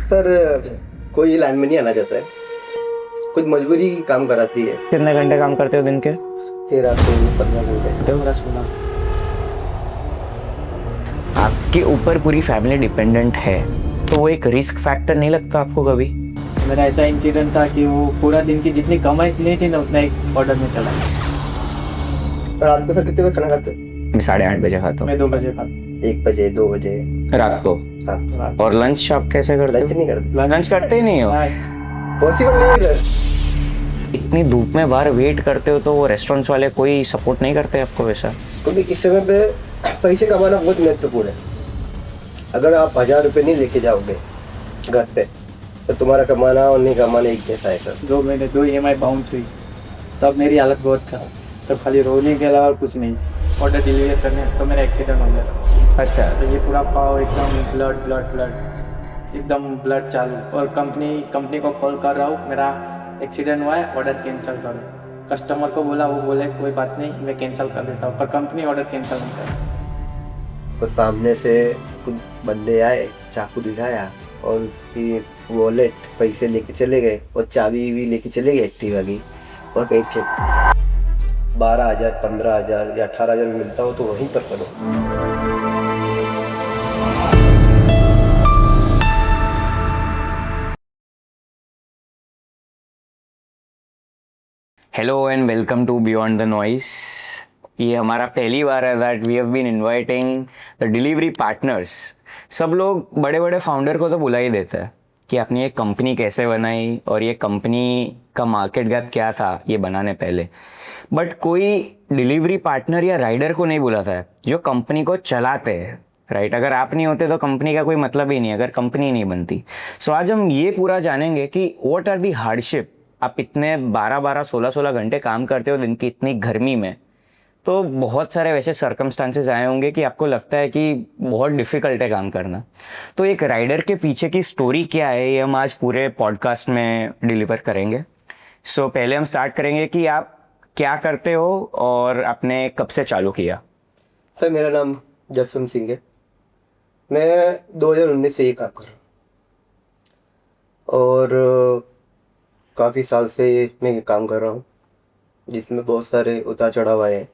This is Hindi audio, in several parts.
सर कोई लाइन में नहीं आना चाहता है, कुछ मजबूरी काम कराती है। कितने घंटे काम करते हो दिन के? 13 से 15 घंटे। 15-16। आपके ऊपर पूरी फैमिली डिपेंडेंट है, तो वो एक रिस्क फैक्टर नहीं लगता आपको कभी? मेरा ऐसा इंसिडेंट था कि वो पूरा दिन की जितनी कमाई नहीं थी ना उतना एक ऑर्डर में चला। रात को सर कितने बजे खाना खाते हो? मैं 8:30 बजे खाता हूँ। मैं 2 बजे खाता। 1 बजे 2 बजे रात को? रात और लंच आप कैसे करते लंच हो? नहीं करते, लंच करते ही नहीं हो? पॉसिबल नहीं है सर। इतनी धूप में बाहर वेट करते हो तो वो रेस्टोरेंट्स वाले कोई सपोर्ट नहीं करते आपको वैसा? क्योंकि इस समय पे पैसे कमाना बहुत महत्वपूर्ण है। अगर आप 1000 रुपये नहीं लेके जाओगे घर पे तो तुम्हारा कमाना और नहीं कमाना एक जैसा है सर। 2 महीने 2 EMI बाउंस हुई, तब मेरी हालत बहुत खराब। तब खाली रोने के अलावा कुछ नहीं। ऑर्डर डिलीवर करने तो मेरा एक्सीडेंट हो गया। अच्छा। तो ये पूरा पाव एकदम ब्लड एकदम ब्लड चालू। और कंपनी को कॉल कर रहा हूँ, मेरा एक्सीडेंट हुआ है, ऑर्डर कैंसिल करो। कस्टमर को बोला, वो बोले कोई बात नहीं मैं कैंसिल कर देता हूँ, पर कंपनी ऑर्डर कैंसिल नहीं कर। तो सामने से कुछ बंदे आए, चाकू दिखाया और उसकी वॉलेट पैसे लेके चले गए और चाबी भी लेके चले गए एक्टिवा की, और कहीं फेंक 12,000 15,000 या 18,000 में मिलता हो तो वहीं पर करो। Hello and welcome to beyond the noise. ये हमारा पहली बार है that we have been inviting the delivery partners. सब लोग बड़े बड़े फाउंडर को तो बुला ही देते हैं कि आपने ये कंपनी कैसे बनाई और ये कंपनी का मार्केट गैप क्या था ये बनाने पहले, बट कोई डिलीवरी पार्टनर या राइडर को नहीं बुलाता है जो कंपनी को चलाते हैं, राइट? अगर आप नहीं होते तो कंपनी का कोई मतलब ही नहीं, अगर कंपनी नहीं बनती। सो आज हम ये पूरा जानेंगे कि व्हाट आर दी हार्डशिप। आप इतने 12-12 16-16 घंटे काम करते हो दिन की इतनी गर्मी में, तो बहुत सारे वैसे सर्कमस्टांसेस आए होंगे कि आपको लगता है कि बहुत डिफ़िकल्ट है काम करना। तो एक राइडर के पीछे की स्टोरी क्या है ये हम आज पूरे पॉडकास्ट में डिलीवर करेंगे। सो पहले हम स्टार्ट करेंगे कि आप क्या करते हो और आपने कब से चालू किया? सर मेरा नाम जसवंत सिंह है, मैं 2019 से ये काम कर रहा हूँ और काफ़ी साल से मैं ये काम कर रहा हूँ, जिसमें बहुत सारे उतार चढ़ाव आए हैं।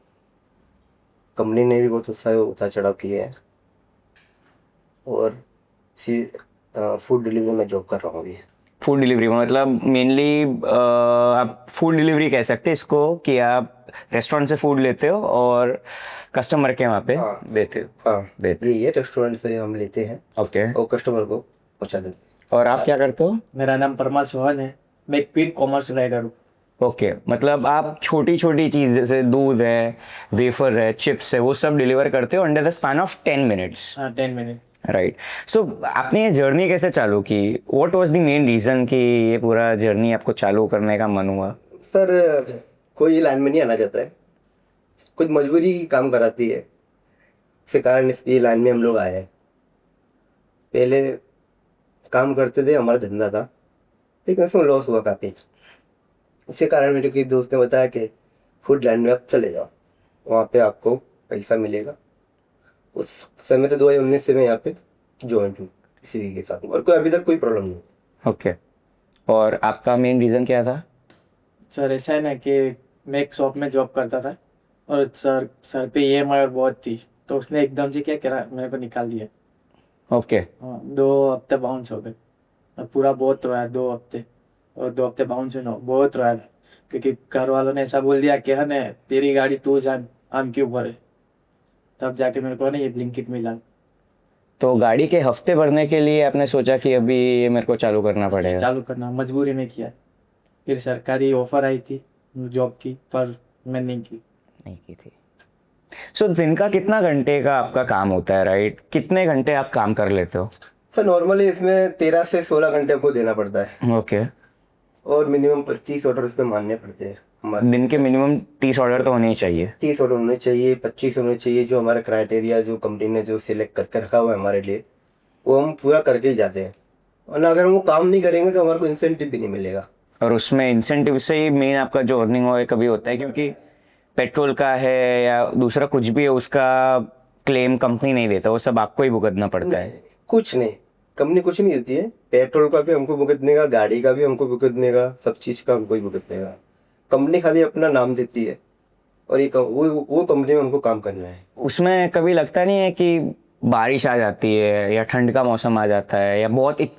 कंपनी ने भी बहुत सारे उतार चढ़ाव किए हैं और फूड डिलीवरी में जॉब कर रहा हूँ अभी। फूड डिलीवरी में मतलब मेनली आप फूड डिलीवरी कह सकते हैं इसको कि आप रेस्टोरेंट से फूड लेते हो और कस्टमर के वहाँ पे देते हो। हाँ देते ये रेस्टोरेंट से हम लेते हैं ओके। और कस्टमर को पहुँचा देते हैं। और आप क्या करते हो? मेरा नाम परमार सोहन है, मैं एक क्विक कॉमर्स राइडर हूँ। ओके मतलब आप छोटी छोटी चीज़ जैसे दूध है, वेफर है, चिप्स है, वो सब डिलीवर करते हो under the span of 10 minutes. हाँ 10 मिनट। राइट। सो आपने ये जर्नी कैसे चालू की? What was the main reason कि ये पूरा जर्नी आपको चालू करने का मन हुआ? सर कोई लाइन में नहीं आना चाहता है, कुछ मजबूरी काम कराती है, इसी कारण इस लाइन में हम लोग आए हैं। पहले काम करते थे, हमारा धंधा था, लेकिन उसमें लॉस हुआ काफ़ी। इसी कारण मेरे किसी दोस्त ने बताया कि फूड लाइन में आप चले जाओ, वहाँ पे आपको पैसा मिलेगा। उस समय से 2019 से मैं यहाँ पे ज्वाइन हूँ किसी के साथ, और कोई अभी तक कोई प्रॉब्लम नहीं। ओके। और आपका मेन रीज़न क्या था? सर ऐसा है ना कि मैं एक शॉप में जॉब करता था और सर पे EMI और बहुत थी, तो उसने एकदम से क्या करा, मेरे को निकाल दिया। ओके। हाँ 2 हफ्ते बाउंस हो गए और पूरा बहुत रोया 2 हफ्ते। और 2 हफ्ते बाउंस हुए ना, बहुत रोया था, क्योंकि घर वालों ने ऐसा बोल दिया कि है ना तेरी गाड़ी तू जान, हम क्यों भरे। तब जाके मेरे को ना ये ब्लिंकिट मिला। तो गाड़ी के हफ्ते भरने के लिए आपने सोचा कि अभी ये मेरे को चालू करना पड़ेगा? चालू करना मजबूरी में किया। फिर सरकारी ऑफर आई थी जॉब की, पर मैं नहीं की थी। सो दिन का कितना घंटे का आपका काम होता है, राइट? कितने घंटे आप काम कर लेते हो? सर नॉर्मली इसमें 13 से 16 घंटे आपको देना पड़ता है। ओके। और मिनिमम 25 ऑर्डर इसमें मानने पड़ते हैं हमारे। दिन के मिनिमम 30 ऑर्डर तो होने ही चाहिए। 30 ऑर्डर होने चाहिए, 25 होने चाहिए, जो हमारा क्राइटेरिया जो कंपनी ने जो सिलेक्ट करके रखा हुआ है हमारे लिए, वो हम पूरा करके ही जाते हैं। और अगर हम वो काम नहीं करेंगे तो हमारे को इंसेंटिव भी नहीं मिलेगा। और उसमें इंसेंटिव से ही मेन आपका जो अर्निंग हो कभी होता है, क्योंकि पेट्रोल का है या दूसरा कुछ भी है उसका क्लेम कंपनी नहीं देता, वो सब आपको ही भुगतना पड़ता है। कुछ नहीं, कंपनी कुछ नहीं देती है, पेट्रोल का भी हमको भुगतने का, गाड़ी का भी हमको भुगतने का, सब चीज़ का हमको ही भुगतने का। कंपनी खाली अपना नाम देती है और वो कंपनी में हमको काम करना है। उसमें कभी लगता नहीं है कि बारिश आ जाती है या ठंड का मौसम आ जाता है या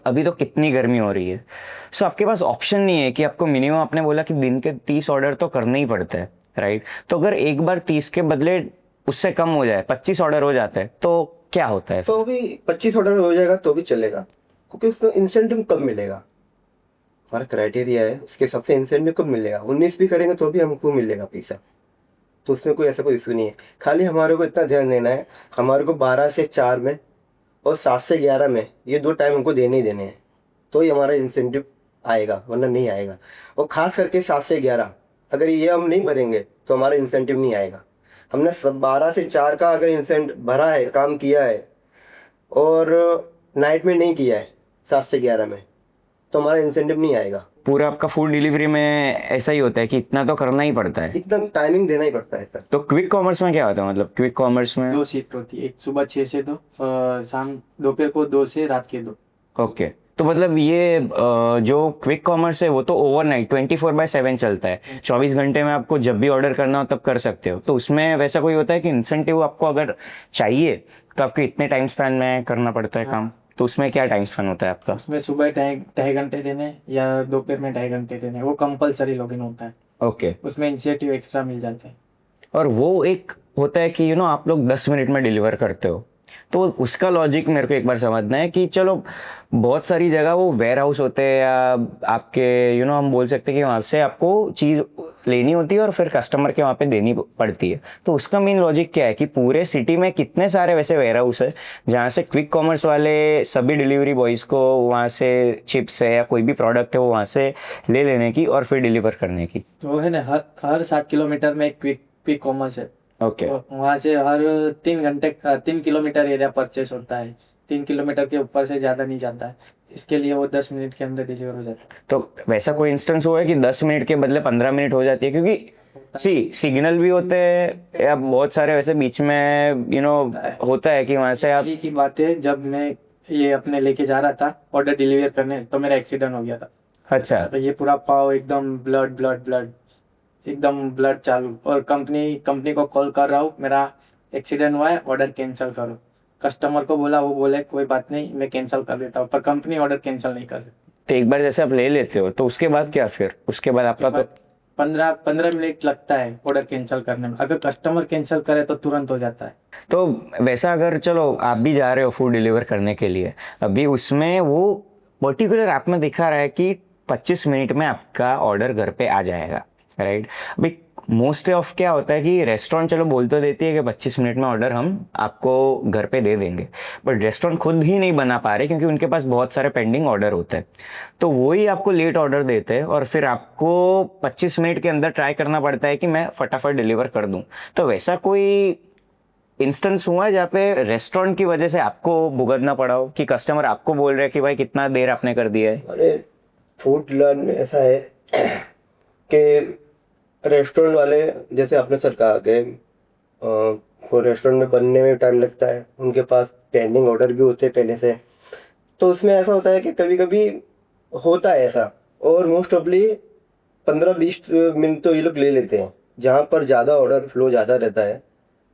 अभी तो कितनी गर्मी हो रही है, सो आपके पास ऑप्शन नहीं है कि आपको मिनिमम, आपने बोला कि दिन के 30 ऑर्डर तो करने ही पड़ते हैं, राइट? तो अगर एक बार 30 के बदले उससे कम हो जाए, 25 ऑर्डर हो जाते हैं, तो क्या होता है फिर? तो भी 25 ऑर्डर हो जाएगा तो भी चलेगा, क्योंकि उसमें इंसेंटिव कम मिलेगा। हमारा क्राइटेरिया है, उसके हिसाब से इंसेंटिव कम मिलेगा। 19 भी करेंगे तो भी हमको मिलेगा पैसा, तो उसमें कोई ऐसा कोई इशू नहीं है। खाली हमारे को इतना ध्यान देना है, हमारे को 12 से 4 में और 7 से 11 में ये 2 टाइम हमको देने ही देने हैं, तो ही हमारा इंसेंटिव आएगा, वरना नहीं आएगा। और ख़ास करके 7 से 11 अगर ये हम नहीं भरेंगे तो हमारा इंसेंटिव नहीं आएगा। हमने सब 12 से 4 का अगर इंसेंटिव भरा है, काम किया है और नाइट में नहीं किया है 7 से 11 में, तो हमारा इंसेंटिव नहीं आएगा। पूरा आपका फूड डिलीवरी में ऐसा ही होता है कि इतना तो करना ही पड़ता है, इतना टाइमिंग देना ही पड़ता है सर। तो क्विक कॉमर्स में क्या होता है? मतलब क्विक कॉमर्स में 2 शिफ्ट होती है, एक सुबह 6 से 2, शाम दोपहर को 2 से रात के 2। ओके, तो मतलब ये जो क्विक कॉमर्स है वो तो ओवरनाइट 24/7 चलता है, 24 घंटे में आपको जब भी ऑर्डर करना हो तब कर सकते हो। तो उसमें वैसा कोई होता है कि इंसेंटिव आपको अगर चाहिए तो आपको इतने टाइम स्पैन में करना पड़ता है काम? तो उसमें क्या टाइम स्पैन होता है आपका? उसमें सुबह 2.5 घंटे देने या दोपहर में 2.5 घंटे देने, वो कंपलसरी लॉगिन होता है। ओके, उसमें इंसेंटिव एक्स्ट्रा मिल जाता है। और वो एक होता है कि आप लोग 10 मिनट में डिलीवर करते हो, तो उसका लॉजिक मेरे को एक बार समझना है कि चलो बहुत सारी जगह वो वेयर हाउस होते हैं या आपके हम बोल सकते हैं कि वहाँ से आपको चीज़ लेनी होती है और फिर कस्टमर के वहाँ पे देनी पड़ती है। तो उसका मेन लॉजिक क्या है कि पूरे सिटी में कितने सारे वैसे वेयर हाउस है जहाँ से क्विक कॉमर्स वाले सभी डिलीवरी बॉयज़ को वहाँ से चिप्स है या कोई भी प्रोडक्ट है वो वहाँ से ले लेने की और फिर डिलीवर करने की? तो है ना, हर 7 किलोमीटर में एक क्विक कॉमर्स है। ओके, वहाँ से हर 3 किलोमीटर एरिया परचेस होता है। 3 किलोमीटर के ऊपर से ज़्यादा नहीं जाता है, इसके लिए वो 10 मिनट के अंदर डिलीवर हो जाता है। तो वैसा कोई इंस्टेंस हुआ है कि 10 मिनट के बदले 15 मिनट हो जाती है? क्योंकि सिग्नल भी होते हैं या बहुत सारे वैसे बीच में होता है कि वहाँ से आप हाल की बात है, जब मैं ये अपने लेके जा रहा था ऑर्डर डिलीवर करने, तो मेरा एक्सीडेंट हो गया था। अच्छा, तो ये पूरा पाव एकदम ब्लड एकदम ब्लड चालू, और कंपनी को कॉल कर रहा हूँ, मेरा एक्सीडेंट हुआ है, ऑर्डर कैंसिल करो। कस्टमर को बोला, वो बोले कोई बात नहीं, मैं कैंसिल कर देता हूँ, पर कंपनी ऑर्डर कैंसिल नहीं कर सकती। तो एक बार जैसे आप ले लेते हो तो उसके बाद क्या? फिर उसके बाद आपका तो 15 मिनट लगता है ऑर्डर कैंसिल करने में। अगर कस्टमर कैंसिल करे तो तुरंत हो जाता है। तो वैसा अगर चलो आप भी जा रहे हो फूड डिलीवर करने के लिए, अभी उसमें वो पर्टिकुलर ऐप में दिखा रहा है कि 25 मिनट में आपका ऑर्डर घर पे आ जाएगा, राइट? अभी मोस्ट ऑफ क्या होता है कि रेस्टोरेंट चलो बोल तो देती है कि 25 मिनट में ऑर्डर हम आपको घर पे दे देंगे, बट रेस्टोरेंट खुद ही नहीं बना पा रहे क्योंकि उनके पास बहुत सारे पेंडिंग ऑर्डर होते हैं। तो वही आपको लेट ऑर्डर देते हैं और फिर आपको 25 मिनट के अंदर ट्राई करना पड़ता है कि मैं फटाफट डिलीवर कर दूं। तो वैसा कोई इंस्टेंस हुआ है जहाँ पे रेस्टोरेंट की वजह से आपको भुगतना पड़ा हो कि कस्टमर आपको बोल रहे हैं कि भाई कितना देर आपने कर दिया है? अरे फूड लर्न में ऐसा है कि रेस्टोरेंट वाले, जैसे आपने सर कहा कि रेस्टोरेंट में बनने में टाइम लगता है, उनके पास पेंडिंग ऑर्डर भी होते हैं पहले से, तो उसमें ऐसा होता है कि कभी कभी होता है ऐसा, और मोस्ट ऑफली 15-20 मिनट तो ये लोग ले लेते हैं। जहाँ पर ज़्यादा ऑर्डर फ्लो ज़्यादा रहता है,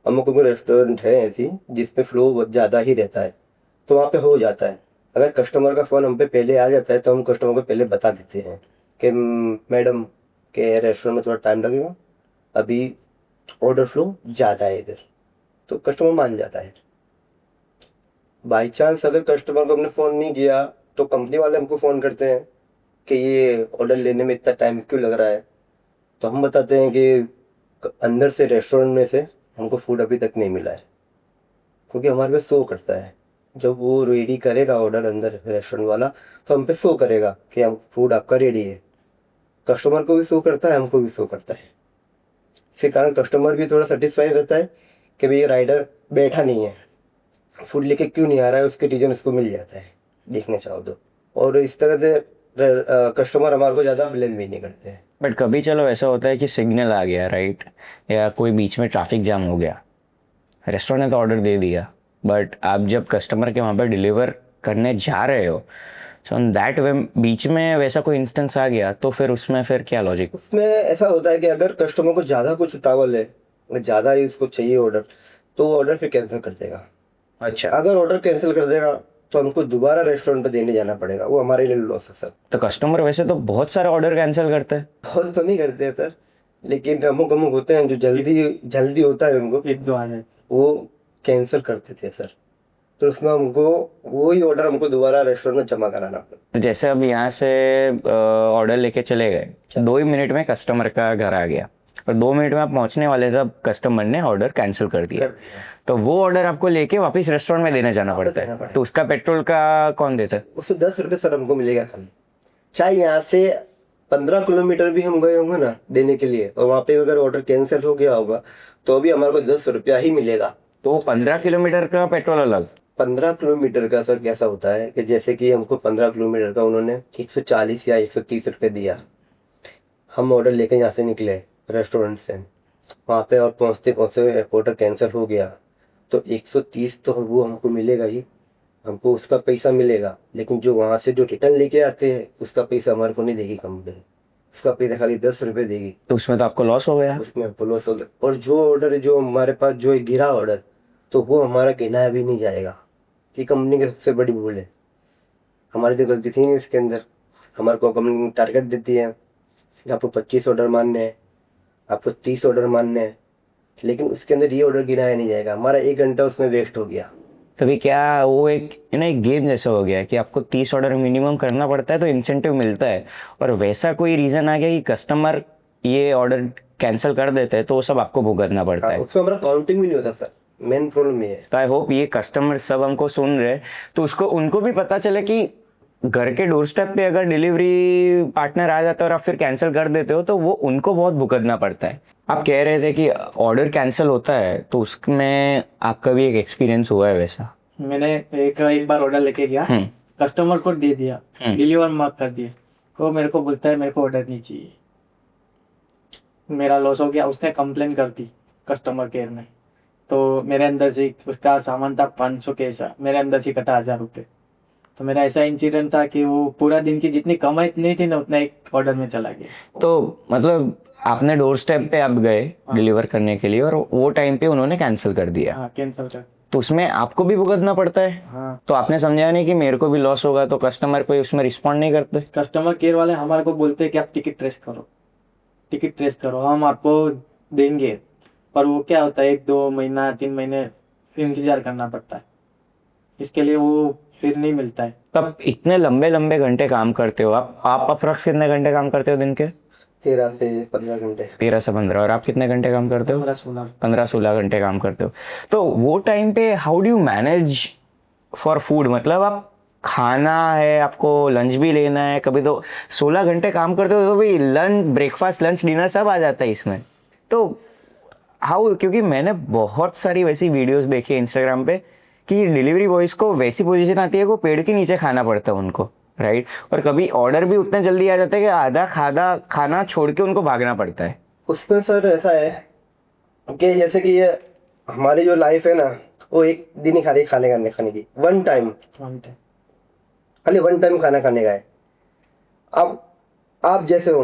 अमुक रेस्टोरेंट है ऐसी जिसपे फ्लो ज़्यादा ही रहता है, तो वहाँ पे हो जाता है। अगर कस्टमर का फ़ोन हम पे पहले आ जाता है तो हम कस्टमर को पहले बता देते हैं कि मैडम के रेस्टोरेंट में थोड़ा टाइम लगेगा, अभी ऑर्डर फ्लो ज़्यादा है इधर, तो कस्टमर मान जाता है। बाई चांस अगर कस्टमर को हमने फ़ोन नहीं किया तो कंपनी वाले हमको फ़ोन करते हैं कि ये ऑर्डर लेने में इतना टाइम क्यों लग रहा है, तो हम बताते हैं कि अंदर से रेस्टोरेंट में से हमको फूड अभी तक नहीं मिला है, क्योंकि हमारे पे शो करता है। जब वो रेडी करेगा ऑर्डर अंदर रेस्टोरेंट वाला, तो हम पे शो करेगा कि हम फूड आपका रेडी है। कस्टमर को भी शो करता है, हमको भी शो करता है। इसके कारण कस्टमर भी थोड़ा सेटिस्फाइड रहता है कि भाई ये राइडर बैठा नहीं है, फूड लेके क्यों नहीं आ रहा है, उसके रीजन उसको मिल जाता है, देखने चाहो तो। और इस तरह से कस्टमर हमारे को ज़्यादा ब्लेम भी नहीं करते हैं। बट कभी चलो ऐसा होता है कि सिग्नल आ गया, राइट, या कोई बीच में ट्रैफिक जाम हो गया, रेस्टोरेंट ने तो ऑर्डर दे दिया, बट आप जब कस्टमर के वहाँ पर डिलीवर करने जा रहे हो, सो ऑन दैट वे बीच में वैसा कोई इंस्टेंस आ गया तो फिर उसमें फिर क्या लॉजिक? उसमें ऐसा होता है कि अगर कस्टमर को ज़्यादा कुछ उतावल है, अगर ज़्यादा ही उसको चाहिए ऑर्डर, तो वो ऑर्डर फिर कैंसिल कर देगा। अच्छा, अगर ऑर्डर कैंसिल कर देगा तो हमको दोबारा रेस्टोरेंट पे देने जाना पड़ेगा, वो हमारे लिए लॉस है सर। तो कस्टमर वैसे तो बहुत सारे ऑर्डर कैंसिल करते हैं। बहुत तो नहीं करते हैं सर, लेकिन अमुक अमुक होते हैं जो जल्दी जल्दी होता है उनको, एक दो आ जाते। वो कैंसिल करते थे सर। तो उसमें हमको वही ऑर्डर हमको दोबारा रेस्टोरेंट में जमा कराना पड़ा। तो जैसे अब यहाँ से ऑर्डर लेके चले गए, 2 ही मिनट में कस्टमर का घर आ गया और 2 मिनट में आप पहुंचने वाले तब कस्टमर ने ऑर्डर कैंसिल कर दिया, तो वो ऑर्डर आपको लेके वापस रेस्टोरेंट में देने जाना पड़ता है, तो उसका पेट्रोल का कौन देता है? उसमें 10 रुपये सर हमको मिलेगा खाली। चाहे यहाँ से 15 किलोमीटर भी हम गए होंगे ना देने के लिए, और वहाँ पे अगर ऑर्डर कैंसिल हो गया होगा तो भी हमारे को 10 रुपया ही मिलेगा। तो 15 किलोमीटर का पेट्रोल अलग? 15 किलोमीटर का सर कैसा होता है कि जैसे कि हमको 15 किलोमीटर का उन्होंने 140 या 130 रुपये दिया, हम ऑर्डर लेके यहाँ से निकले रेस्टोरेंट से, वहाँ पे और पहुँचते पहुँचते ऑर्डर कैंसिल हो गया, तो 130 तो वो हमको मिलेगा ही, हमको उसका पैसा मिलेगा। लेकिन जो वहाँ से जो रिटर्न लेके आते हैं उसका पैसा हमारे को नहीं देगी कंपनी, उसका पैसा खाली 10 रुपये देगी। तो उसमें तो आपको लॉस हो गया। उसमें हमको लॉस हो गया। और जो ऑर्डर जो हमारे पास जो गिरा ऑर्डर, तो वो हमारा गिनाया भी नहीं जाएगा। ये कंपनी की सबसे बड़ी भूल है, हमारी तो गलती थी नहीं इसके अंदर। हमारे को कंपनी टारगेट देती है कि आपको 25 ऑर्डर मानने हैं, आपको 30 ऑर्डर मानने हैं, लेकिन उसके अंदर ये ऑर्डर गिनाया नहीं जाएगा। हमारा 1 घंटा उसमें वेस्ट हो गया। तभी क्या वो एक एक गेम जैसा हो गया कि आपको 30 ऑर्डर मिनिमम करना पड़ता है तो इंसेंटिव मिलता है, और वैसा कोई रीज़न आ गया कि कस्टमर ये ऑर्डर कैंसिल कर देते हैं तो वो सब आपको भुगतना पड़ता है। उसमें हमारा काउंटिंग भी नहीं होता सर, मेन प्रॉब्लम ये है। तो आई होप ये कस्टमर सब हमको सुन रहे तो उसको उनको भी पता चले कि घर के डोर स्टेप पे अगर डिलीवरी पार्टनर आ जाता है और आप फिर कैंसिल कर देते हो तो वो उनको बहुत भुगतना पड़ता है। आप कह रहे थे कि ऑर्डर कैंसिल होता है, तो उसमें आपका भी एक एक्सपीरियंस हुआ है वैसा? मैंने एक बार ऑर्डर लेके गया, कस्टमर को दे दिया, डिलीवर मार्क कर दिए, वो मेरे को बोलता है मेरे को ऑर्डर नहीं चाहिए। मेरा लॉस हो गया। उसने कंप्लेन कर दी कस्टमर केयर में, तो मेरे अंदर से उसका सामान था 500 के ऐसा, मेरे अंदर से कटा 1000 रुपये। तो मेरा ऐसा इंसिडेंट था कि वो पूरा दिन की जितनी कमाई नहीं थी ना उतना एक ऑर्डर में चला गया। तो मतलब आपने डोर स्टेप पे आप गए डिलीवर करने के लिए और वो टाइम पे उन्होंने कैंसिल कर दिया। हाँ, कैंसिल कर। तो उसमें आपको भी भुगतना पड़ता है। हाँ। तो आपने समझा नहीं कि मेरे को भी लॉस होगा, तो कस्टमर कोई उसमें रिस्पॉन्ड नहीं करते? कस्टमर केयर वाले हमारे को बोलते हैं कि आप टिकट ट्रेस करो, टिकट ट्रेस करो, हम आपको देंगे। पर वो क्या होता है 1-2 महीना 3 महीने इंतजार करना पड़ता है, इसके लिए वो फिर नहीं मिलता है। तब इतने लंबे लंबे घंटे काम करते हो आप अप्रॉक्स कितने घंटे काम करते हो दिन के? 13 से 15 घंटे। 13 से 15। और आप कितने घंटे काम करते हो? 15-16 घंटे काम करते हो। तो वो टाइम पे how do you manage for food? मतलब आप खाना है, आपको लंच भी लेना है, कभी तो 16 घंटे काम करते हो तो भी लंच, ब्रेकफास्ट, लंच, डिनर सब आ जाता है इसमें। तो हाउ? क्योंकि मैंने बहुत सारी वैसी वीडियोस देखी इंस्टाग्राम पे कि डिलीवरी बॉयज़ को वैसी पोजीशन आती है कि वो पेड़ के नीचे खाना पड़ता है उनको, राइट? और कभी ऑर्डर भी उतना जल्दी आ जाता है कि आधा खाना छोड़ के उनको भागना पड़ता है। उसमें सर ऐसा है कि जैसे कि ये हमारी जो लाइफ है ना, वो एक दिन ही खाली खाने की, वन टाइम खाली वन टाइम खाना खाने का है। अब आप जैसे हो,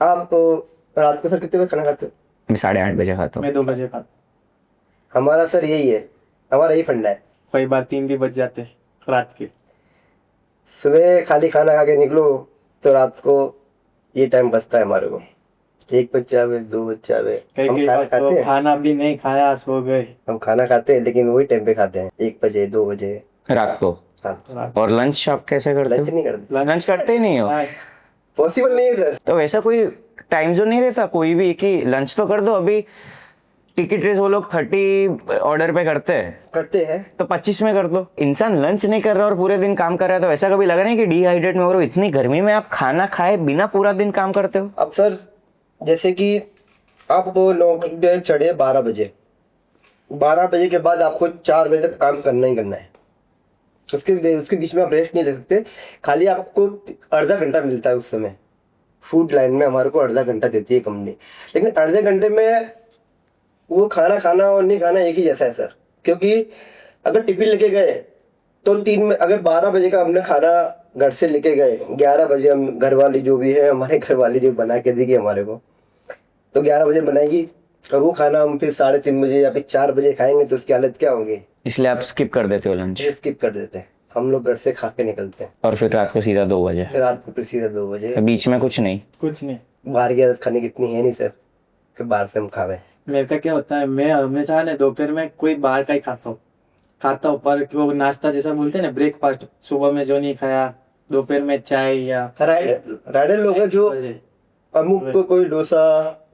आप रात को सर कितने बजे खाना खाते हो? मैं 8:30 बजे खाता हूँ। मैं 2 बजे खाता। हमारा सर यही है, हमारा यही फंडा है। कई बार 3 भी बज जाते रात के। सुबह खाली खाना खा के निकलो तो रात को ये टाइम बचता है हमारे को, 1 बज जावे, 2 बज जावे। हम खाना खाते हैं, खाना भी नहीं खाया, सो गए। हम खाना खाते हैं लेकिन वही टाइम पे खाते हैं, 1 बजे 2 बजे रात को। और लंच आप कैसे करते लंच हो? नहीं करते, लंच करते ही नहीं हो? पॉसिबल नहीं है सर। तो वैसा कोई टाइम जोन नहीं देता कोई भी कि लंच तो कर दो? अभी टिकट रेस वो लोग 30 ऑर्डर पे करते हैं तो 25 में कर दो। इंसान लंच नहीं कर रहा और पूरे दिन काम कर रहा है, तो ऐसा कभी लगा नहीं कि डिहाइड्रेट में हो रहे हो? इतनी गर्मी में आप खाना खाए बिना पूरा दिन काम करते हो? अब सर जैसे कि आप 9 घंटे चढ़े 12 बजे, 12 बजे के बाद आपको 4 बजे तक काम करना ही करना है। उसके बीच में आप रेस्ट नहीं ले सकते। खाली आपको आधा घंटा मिलता है उस समय। फूड लाइन में हमारे को आधा घंटा देती है कंपनी, लेकिन आधे घंटे में वो खाना खाना और नहीं खाना एक ही जैसा है सर। क्योंकि अगर टिफिन लेके गए तो 3 में अगर 12 बजे का हमने खाना घर से लेके गए, 11 बजे हम घर वाली जो भी है हमारे घर वाली जो बना के देगी हमारे को, तो 11 बजे बनाएगी और वो खाना हम फिर 3:30 बजे या फिर 4 बजे खाएंगे तो उसकी हालत क्या होगी। इसलिए आप स्किप कर देते हो लंच, ये स्किप कर देते हैं हम लोग, घर से खा के निकलते हैं। और फिर रात को सीधा 2 बजे, फिर रात को फिर सीधा 2 बजे। तो बीच में कुछ नहीं? कुछ नहीं। बाहर की आदत खाने की इतनी है नहीं सर कि बाहर से हम खावे। मेरे का क्या होता है, मैं हमेशा ना दोपहर में कोई बाहर का ही खाता हूँ पर वो नाश्ता जैसा बोलते हैं ना, ब्रेकफास्ट सुबह में जो नहीं खाया, दोपहर में चाय या राइडर लोग हैं जो बजे। अमुक को कोई डोसा,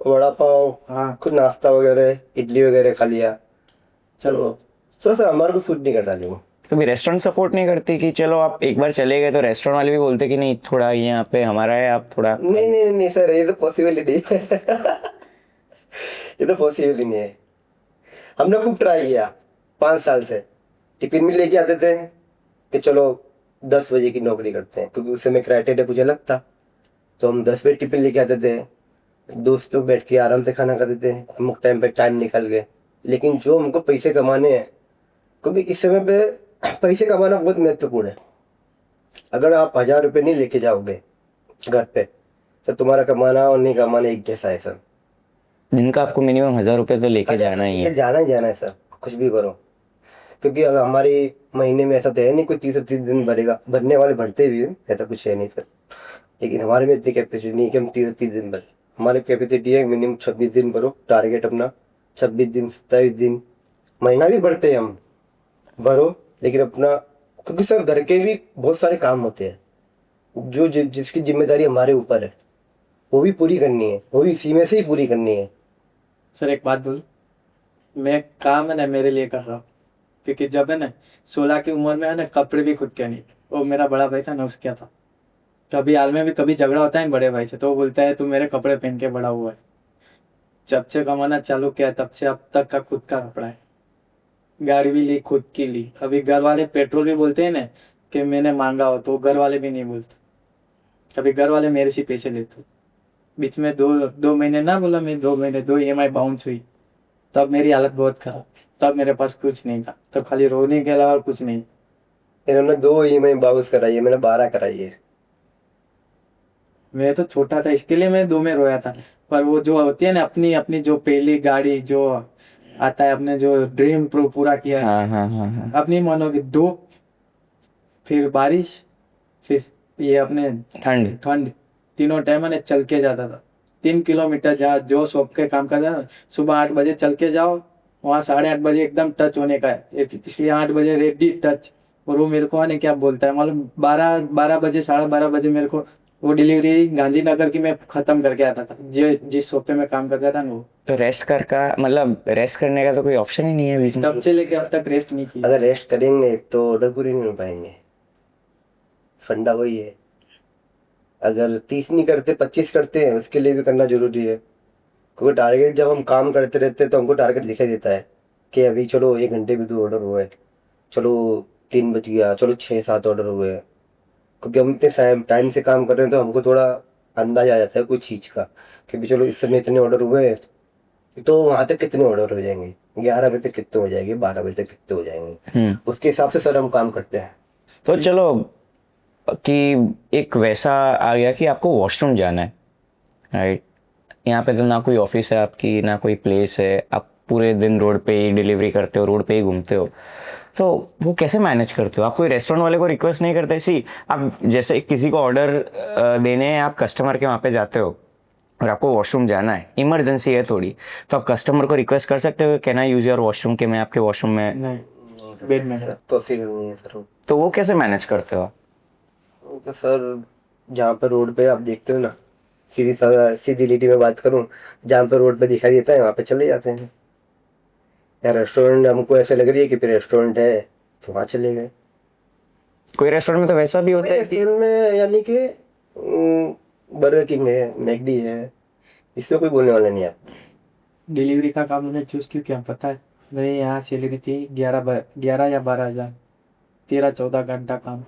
वड़ा पाव, हाँ कुछ नाश्ता वगैरह, इडली वगैरह खा लिया। चलो। तो सर हमारे को सूट नहीं करता देखो। कभी रेस्टोरेंट सपोर्ट नहीं करती कि चलो आप एक बार चले गए तो रेस्टोरेंट वाले भी बोलते कि नहीं थोड़ा यहाँ पे हमारा है, आप थोड़ा? नहीं नहीं नहीं सर, ये तो पॉसिबिलिटी है। ये तो पॉसिबल ही नहीं है। हमने खूब ट्राई किया 5 साल से, टिफिन में लेके आते थे कि चलो 10 बजे की नौकरी करते हैं, क्योंकि उस समय क्राइटेरिया कुछ अलग था। तो हम 10 बजे टिफिन लेके आते थे, दोस्त लोग बैठ के आराम से खाना खाते थे, अमुक टाइम पे टाइम निकल गए। लेकिन जो हमको पैसे कमाने हैं, क्योंकि इस समय पे पैसे कमाना बहुत महत्वपूर्ण है। अगर आप 1000 रुपये नहीं लेके जाओगे घर पे तो तुम्हारा कमाना और नहीं कमाना एक जैसा है सर। दिन का आपको मिनिमम 1000 रुपये तो लेके जाना ही है। जाना ही जाना है सर, कुछ भी करो। क्योंकि अगर हमारे महीने में ऐसा तो है नहीं कोई 30 दिन भरेगा, भरने वाले भरते भी हैं, ऐसा कुछ है नहीं सर। लेकिन हमारे में इतनी कैपेसिटी नहीं है कि हम 30 दिन भरें। हमारी कैपेसिटी है मिनिमम 26 दिन भरो, टारगेट अपना 26 दिन, 27 दिन, महीना भी भरते हैं हम, भरो। लेकिन अपना, क्योंकि सर घर के भी बहुत सारे काम होते हैं जो जिसकी जिम्मेदारी हमारे ऊपर है, वो भी पूरी करनी है, वो भी इसी में से ही पूरी करनी है। सर एक बात बोल, मैं काम है ना मेरे लिए कर रहा हूँ, क्योंकि जब है ना 16 की उम्र में है ना कपड़े भी खुद के नहीं, वो मेरा बड़ा भाई था ना उसका था। कभी हाल में भी कभी झगड़ा होता है बड़े भाई से तो वो बोलता है तू मेरे कपड़े पहन के बड़ा हुआ है। जब से कमाना चालू किया तब से अब तक का खुद का कपड़ा है, गाड़ी भी ली खुद की ली। अभी घर वाले पेट्रोल भी बोलते हैं ना कि मैंने मांगा हो, तो घर वाले भी नहीं बोलते। अभी घर वाले मेरे से पैसे लेते। बीच में दो महीने ना बोला मैं, 2 महीने 2 EMI बाउंस हुई, तब मेरी हालत बहुत खराब थी। तब मेरे पास कुछ नहीं था, तब खाली रोने के अलावा और कुछ नहीं। इन्होंने 2 EMI बाउंस कराई है, मैंने 12 कराई है। मैं तो छोटा था इसके लिए मैं 2 में रोया था। पर वो जो होती है ना अपनी अपनी जो पहली गाड़ी जो आता है, अपने जो ड्रीम पूरा किया है, हाँ हाँ हाँ हाँ। अपनी मानोगे 2, फिर बारिश, फिर ये अपने ठंड, तीनों टाइम मैंने चल के जाता था 3 किलोमीटर। जहाँ जो शॉप के काम करता था, सुबह 8 बजे चल के जाओ, वहाँ 8:30 बजे एकदम टच होने का है, इसलिए 8 बजे रेडी टच। और वो मेरे को आने क्या बोलता है मालूम, 12 बजे 12:30 बजे मेरे को वो डिलीवरी गांधीनगर की मैं खत्म करके आता था, जिस शॉप पे मैं काम करता था ना वो। तो रेस्ट करने का तो कोई ऑप्शन ही नहीं है बीच में? तब से लेके अब तक रेस्ट नहीं किया। अगर रेस्ट करेंगे तो ऑर्डर पूरी नहीं हो पाएंगे, फंडा वही है। अगर 30 नहीं करते 25 करते हैं, उसके लिए भी करना जरूरी है। क्योंकि टारगेट जब हम काम करते रहते हैं तो हमको टारगेट दिखाई देता है कि अभी चलो 1 घंटे में 2 ऑर्डर हुए, चलो 3 बज गया, चलो 6-7 ऑर्डर हुए। क्योंकि हम इतने टाइम से काम कर रहे हैं तो हमको थोड़ा अंदाजा आ जाता है कुछ चीज़ का कि भी चलो इस समय इतने ऑर्डर हुए तो वहाँ तक कितने ऑर्डर हो जाएंगे, 11 बजे तक कितने हो जाएंगे, 12 बजे तक कितने हो जाएंगे, उसके हिसाब से सर हम काम करते हैं। तो चलो कि एक वैसा आ गया कि आपको वॉशरूम जाना है, राइट? यहाँ पे तो ना कोई ऑफिस है आपकी, ना कोई प्लेस है, आप पूरे दिन रोड पे ही डिलीवरी करते हो, रोड पे ही घूमते हो, तो वो कैसे मैनेज करते हो? आप कोई रेस्टोरेंट वाले को रिक्वेस्ट नहीं करते? सी आप जैसे किसी को ऑर्डर देने हैं, आप कस्टमर के वहाँ पे जाते हो और आपको वॉशरूम जाना है, इमरजेंसी है थोड़ी, तो आप कस्टमर को रिक्वेस्ट कर सकते हो can I use your washroom, कि मैं आपके वॉशरूम में? नहीं, बेड में सर पॉसिबल नहीं है सर। तो वो कैसे मैनेज करते हो? तो सर जहाँ पर रोड पे आप देखते हो ना, सीधी लिटी में बात करूँ, जहाँ पर रोड पे दिखाई देता है वहाँ पे चले जाते हैं। या रेस्टोरेंट हमको ऐसे लग रही है कि फिर रेस्टोरेंट है तो वहाँ चले गए। कोई रेस्टोरेंट में तो वैसा भी होता है कि रेस्टोरेंट में यानी कि बर्गर किंग है, मैकडी है, इसमें कोई बोलने वाला नहीं है। डिलीवरी का काम मैंने चूज क्यों किया पता है? मेरी यहाँ सैलरी थी 11 या 12 हज़ार, 13-14 घंटा काम।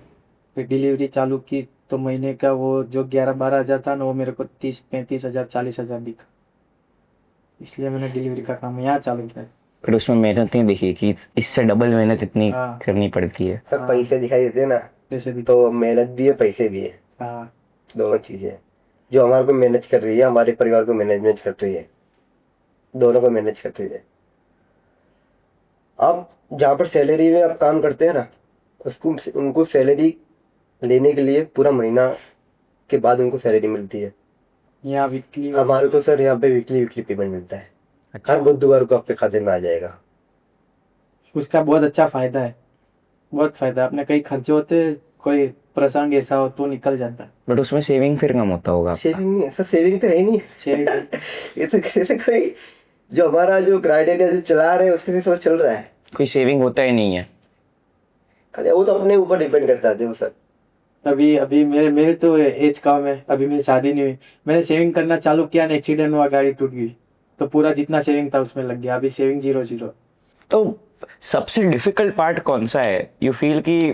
फिर डिलीवरी चालू की तो महीने का वो जो 11-12 हज़ार था ना, वो मेरे को 30-35 हज़ार 40 हज़ार दिखा। इसलिए मैंने डिलीवरी का काम यहाँ चालू किया। बट उसमें मेहनत नहीं दिखी कि इससे डबल मेहनत इतनी हाँ। करनी पड़ती है। सर पैसे दिखाई देते हैं ना, जैसे भी तो मेहनत भी है, पैसे भी है, हाँ दोनों चीजें हैं। जो हमारे को मैनेज कर रही है, हमारे परिवार को मैनेजमेंट कर रही है, दोनों को मैनेज कर रही है। आप जहाँ पर सैलरी में आप काम करते हैं ना, उसको उनको सैलरी लेने के लिए पूरा महीना के बाद उनको सैलरी मिलती है। यहाँ वीकली हमारे को सर यहाँ पे वीकली वीकली पेमेंट मिलता है। हर बुधवार को आपके खाते में आ जाएगा। उसका बहुत अच्छा फायदा है, बहुत फायदा। अपने कई खर्चे होते, कोई प्रसंग ऐसा हो तो निकल जाता है। बट उसमें सेविंग फिर कम होता होगा आपका। सेविंग नहीं है सर, सेविंग तो है ही नहीं। सेविंग ये तो कैसे कोई जो हमारा जो क्राइटेरिया जो चला रहे हैं उसके से सब चल रहा है। कोई सेविंग होता ही नहीं है। खाली वो तो अपने ऊपर डिपेंड करता है वो सर। अभी अभी मेरे मेरे तो एज कम है, अभी मेरी शादी नहीं हुई। मैंने सेविंग करना चालू किया ना, एक्सीडेंट हुआ, गाड़ी टूट गई, तो पूरा जितना सेविंग था उसमें लग गया। अभी सेविंग 0 तो सबसे डिफिकल्ट पार्ट कौन सा है? यू फील कि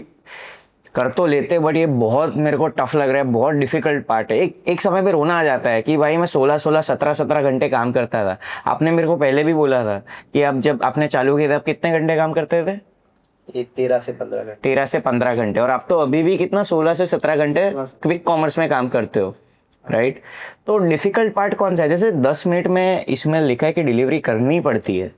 कर तो लेते बट ये बहुत मेरे को टफ लग रहा है, बहुत डिफिकल्ट पार्ट है। एक समय पे रोना आ जाता है कि भाई मैं 16 17 घंटे काम करता था। आपने मेरे को पहले भी बोला था कि अब जब आपने चालू किया था आप कितने घंटे काम करते थे? ये 13 से 15 घंटे। 13 से 15 घंटे। और आप तो अभी भी कितना 16 से 17 घंटे क्विक कॉमर्स में काम करते हो, राइट? तो डिफिकल्ट पार्ट कौन सा है? जैसे 10 मिनट में इसमें लिखा है कि डिलीवरी करनी पड़ती है,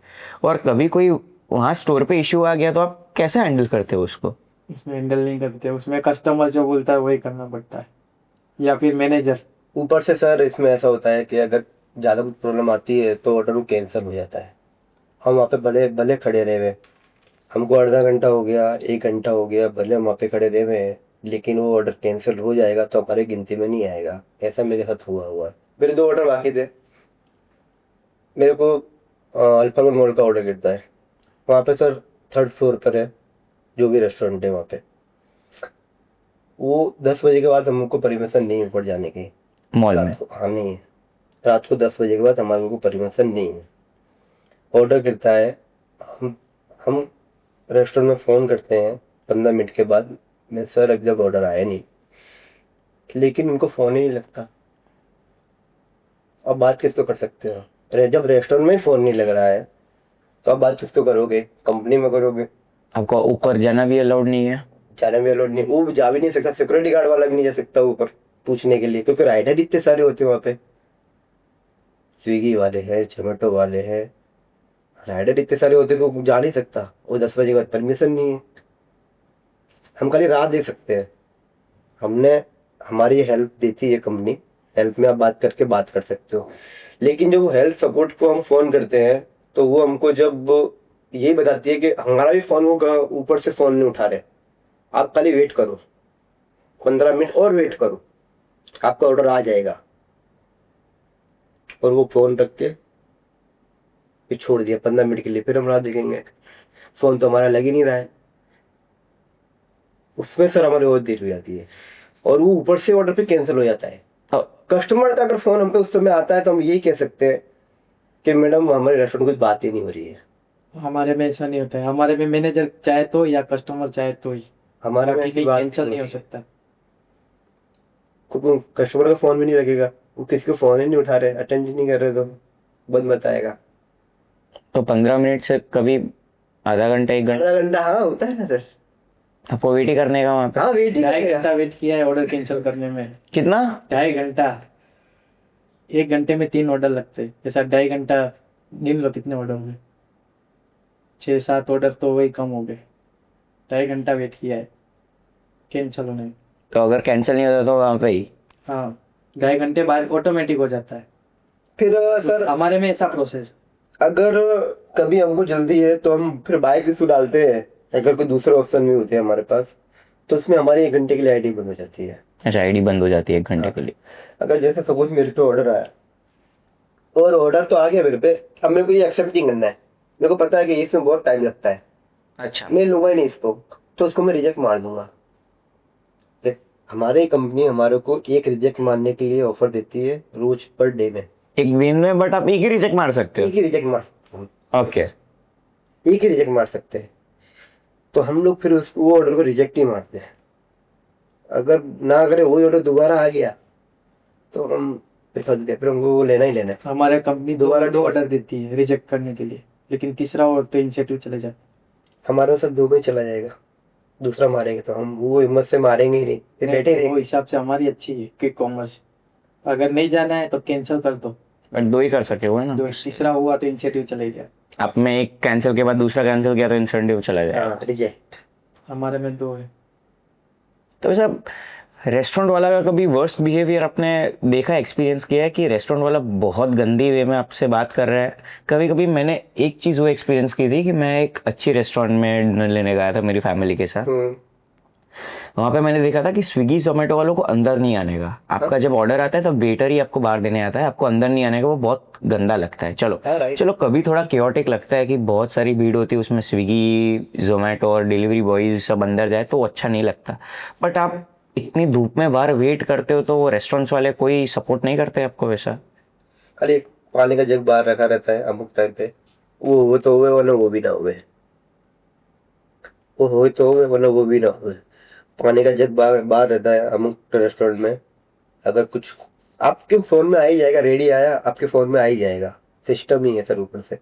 और कभी कोई वहाँ स्टोर पे इशू आ गया तो आप कैसे हैंडल करते हो उसको? उसमें हैंडल नहीं करते, उसमें कस्टमर जो बोलता है वही करना पड़ता है, या फिर मैनेजर। ऊपर से सर इसमें ऐसा होता है कि अगर ज़्यादा कुछ प्रॉब्लम आती है तो ऑर्डर वो कैंसिल हो जाता है। हम वहाँ पे भले भले खड़े रहे हुए, हमको आधा घंटा हो गया, 1 घंटा हो गया, भले हम वहाँ पे खड़े रहे हुए हैं, लेकिन वो ऑर्डर कैंसिल हो जाएगा तो हमारे गिनती में नहीं आएगा। ऐसा मेरे साथ हुआ है। मेरे 2 ऑर्डर बाकी थे। मेरे को अल्फा मॉल का ऑर्डर गिरता है। वहाँ पे सर 3rd फ्लोर पर है जो भी रेस्टोरेंट है वहाँ पे। वो 10 बजे के बाद हमको परमिशन नहीं है ऊपर जाने की मॉल में? रात को। हाँ नहीं है, रात को 10 बजे के बाद हमारे को परमिशन नहीं है। ऑर्डर गिरता है, हम रेस्टोरेंट में फ़ोन करते हैं 15 मिनट के बाद, मैं सर अभी तक ऑर्डर आया नहीं, लेकिन उनको फ़ोन ही नहीं लगता। अब बात किस तो कर सकते हो? जब रेस्टोरेंट में फ़ोन नहीं लग रहा है तो आप बात किस तो करोगे? कंपनी में करोगे। आपको ऊपर जाना भी अलाउड नहीं है? जाने में अलाउड नहीं, वो जा भी नहीं सकता, सिक्योरिटी गार्ड वाला भी नहीं जा सकता ऊपर पूछने के लिए, क्योंकि राइडर इतने सारे होते हैं वहाँ पे। स्विगी वाले हैं, जोमेटो वाले हैं, राइडर इतने सारे होते हैं, वो जा नहीं सकता। वो 10 बजे के बाद परमिशन नहीं है। हम खाली राह दे सकते हैं। हमने हमारी हेल्प देती है कंपनी, हेल्प में आप बात करके बात कर सकते हो। लेकिन जब वो हेल्प सपोर्ट को हम फ़ोन करते हैं तो वो हमको जब यही बताती है कि हमारा भी फ़ोन होगा, ऊपर से फ़ोन नहीं उठा रहे, आप खाली वेट करो, 15 मिनट और वेट करो, आपका ऑर्डर आ जाएगा। और वो फ़ोन रख के फिर छोड़ दिया 15 मिनट के लिए, फिर हम राह देखेंगे, फ़ोन तो हमारा लग ही नहीं रहा है। उसमें सर हमारी बहुत देर हो जाती है, और वो ऊपर से ऑर्डर पे कैंसिल हो जाता है। कस्टमर का अगर फ़ोन हम पे उस समय आता है तो हम यही कह सकते हैं कि मैडम हमारे रेस्टोरेंट कुछ बात ही नहीं हो रही है। हमारे में ऐसा नहीं होता है, हमारे में मैनेजर चाहे तो या कस्टमर चाहे तो ही, हमारा में बाकी ऐसी नहीं, बात कैंसिल नहीं हो सकता। कस्टमर का फ़ोन भी नहीं लगेगा, वो किसी को फ़ोन ही नहीं उठा रहे, अटेंड ही नहीं कर रहे, तो बंद बताएगा। तो 15 मिनट से कभी आधा घंटा 1 घंटा आधा घंटा हाँ होता है ना सर। आपको वेट ही करने का वहाँ पे? हाँ वेट ही 2.5 करेगा। घंटा वेट किया है ऑर्डर कैंसिल करने में। कितना? 2.5 घंटा। 1 घंटे में 3 ऑर्डर लगते हैं, जैसा 2.5 घंटा। गिन लो कितने ऑर्डर हुए, 6 7 ऑर्डर तो वही कम हो गए। 2.5 घंटा वेट किया है कैंसिल होने में। तो अगर कैंसिल नहीं होता तो वहाँ पे ही? हाँ, 2.5 घंटे बाद ऑटोमेटिक हो जाता है। फिर सर हमारे में ऐसा प्रोसेस। अगर कभी हमको जल्दी है तो हम फिर बाइक इशू डालते हैं। अगर कोई दूसरे ऑप्शन भी होते हैं हमारे पास तो उसमें हमारी 1 घंटे के लिए आईडी बंद हो जाती है। अच्छा, आईडी बंद हो जाती है 1 घंटे के लिए? अगर जैसे सपोज मेरे पे ऑर्डर आया और ऑर्डर तो आ गया मेरे पे, अब मेरे को ये एक्सेप्ट नहीं करना है, मेरे को पता है कि इसमें बहुत टाइम लगता है, अच्छा, मैं लूंगा ही नहीं इसको, तो उसको मैं रिजेक्ट मार दूंगा। देख, हमारी कंपनी हमारे को एक रिजेक्ट मारने के लिए ऑफर देती है रोज पर डे में। एक दिन में? बट आप एक ही रिजेक्ट मार सकते एक ही रिजेक्ट मार सकते हैं। हो? ओके। एक ही रिजेक्ट मार सकते हैं, तो हम लोग फिर उसको वो ऑर्डर को रिजेक्ट ही मारते हैं। अगर ना करे वही ऑर्डर दोबारा आ गया तो हम फिर फंस गए, फिर हमको वो लेना ही लेना है। हमारे कंपनी दोबारा दो ऑर्डर देती है रिजेक्ट करने के लिए, लेकिन तीसरा और तो इंसेंटिव चले जाते। हमारे साथ दो में चला जाएगा, दूसरा मारेंगे तो हम वो हिम्मत से मारेंगे ही नहीं, फिर बैठे नहीं, वो रहेंगे। हिसाब से हमारी अच्छी है क्विक कॉमर्स। अगर नहीं जाना है तो कैंसिल कर दो, बट दो ही कर सके हो ना। जो तीसरा हुआ तो इंसेंटिव चले गया। आप में एक कैंसिल के बाद दूसरा कैंसिल किया तो इंसेंटिव चला जाएगा। हाँ, रिजेक्ट। हमारे में 2 है। तो वैसे रेस्टोरेंट वाला का कभी वर्स्ट बिहेवियर आपने देखा, एक्सपीरियंस किया है कि रेस्टोरेंट वाला बहुत गंदी वे में आपसे बात कर रहा है? कभी कभी मैंने एक चीज़ वो एक्सपीरियंस की थी कि मैं एक अच्छी रेस्टोरेंट में डिनर लेने गया था मेरी फैमिली के साथ। वहाँ पे मैंने देखा था कि स्विगी जोमेटो वालों को अंदर नहीं आने का, आपका जब ऑर्डर आता है तब वेटर ही आपको बाहर देने आता है, आपको अंदर नहीं आने का, वो बहुत गंदा लगता है। चलो हाँ, right. चलो कभी थोड़ा केओटिक लगता है कि बहुत सारी भीड़ होती है उसमें, स्विगी जोमेटो और डिलीवरी बॉयज सब अंदर जाए तो अच्छा नहीं लगता। बट आप इतनी धूप में बाहर वेट करते हो तो वो रेस्टोरेंट्स वाले कोई सपोर्ट नहीं करते आपको वैसा? खाली एक पानी का जग बाहर रखा रहता है अमुक टाइम पे, वो तो हुए वरना वो भी ना हुए, वो हो तो हुए वरना वो भी ना हुए। पानी का जग बाहर बाहर रहता है अमुक रेस्टोरेंट में। अगर कुछ आपके फोन में आ ही जाएगा, रेडी आया आपके फोन में आ ही जाएगा, सिस्टम ही है सर। ऊपर से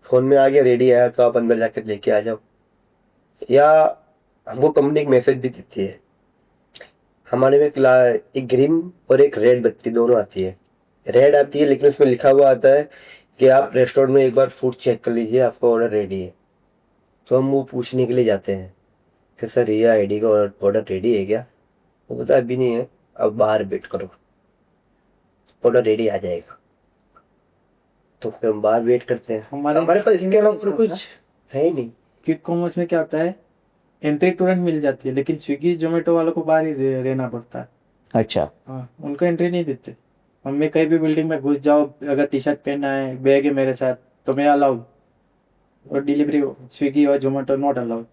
फोन में आ गया, रेडी आया तो आप अंदर जाकर लेके आ जाओ। या हमको कंपनी एक मैसेज भी देती है, हमारे में एक ग्रीन और एक रेड बत्ती दोनों आती है। रेड आती है लेकिन उसमें लिखा हुआ आता है कि आप रेस्टोरेंट में एक बार फूड चेक कर लीजिए, आपका ऑर्डर रेडी है। तो हम वो पूछने के लिए जाते हैं कि सर ये आईडी का ऑर्डर रेडी है क्या? वो बोलता है अभी नहीं है, अब बाहर वेट करो, ऑर्डर रेडी आ जाएगा। तो फिर हम बाहर वेट करते हैं। हमारे पास इसके अलावा और कुछ है ही नहीं। क्विक कॉमर्स में क्या होता है, एंट्री तुरंत मिल जाती है, लेकिन स्विगी जोमेटो वालों को बाहर ही रहना पड़ता है। अच्छा। हाँ, उनको एंट्री नहीं देते। हमें कहीं भी बिल्डिंग में घुस जाओ, अगर टी शर्ट पहनना है, बैग है मेरे साथ, तो मैं अलाउड, और डिलीवरी स्विगी और जोमेटो नॉट अलाउड।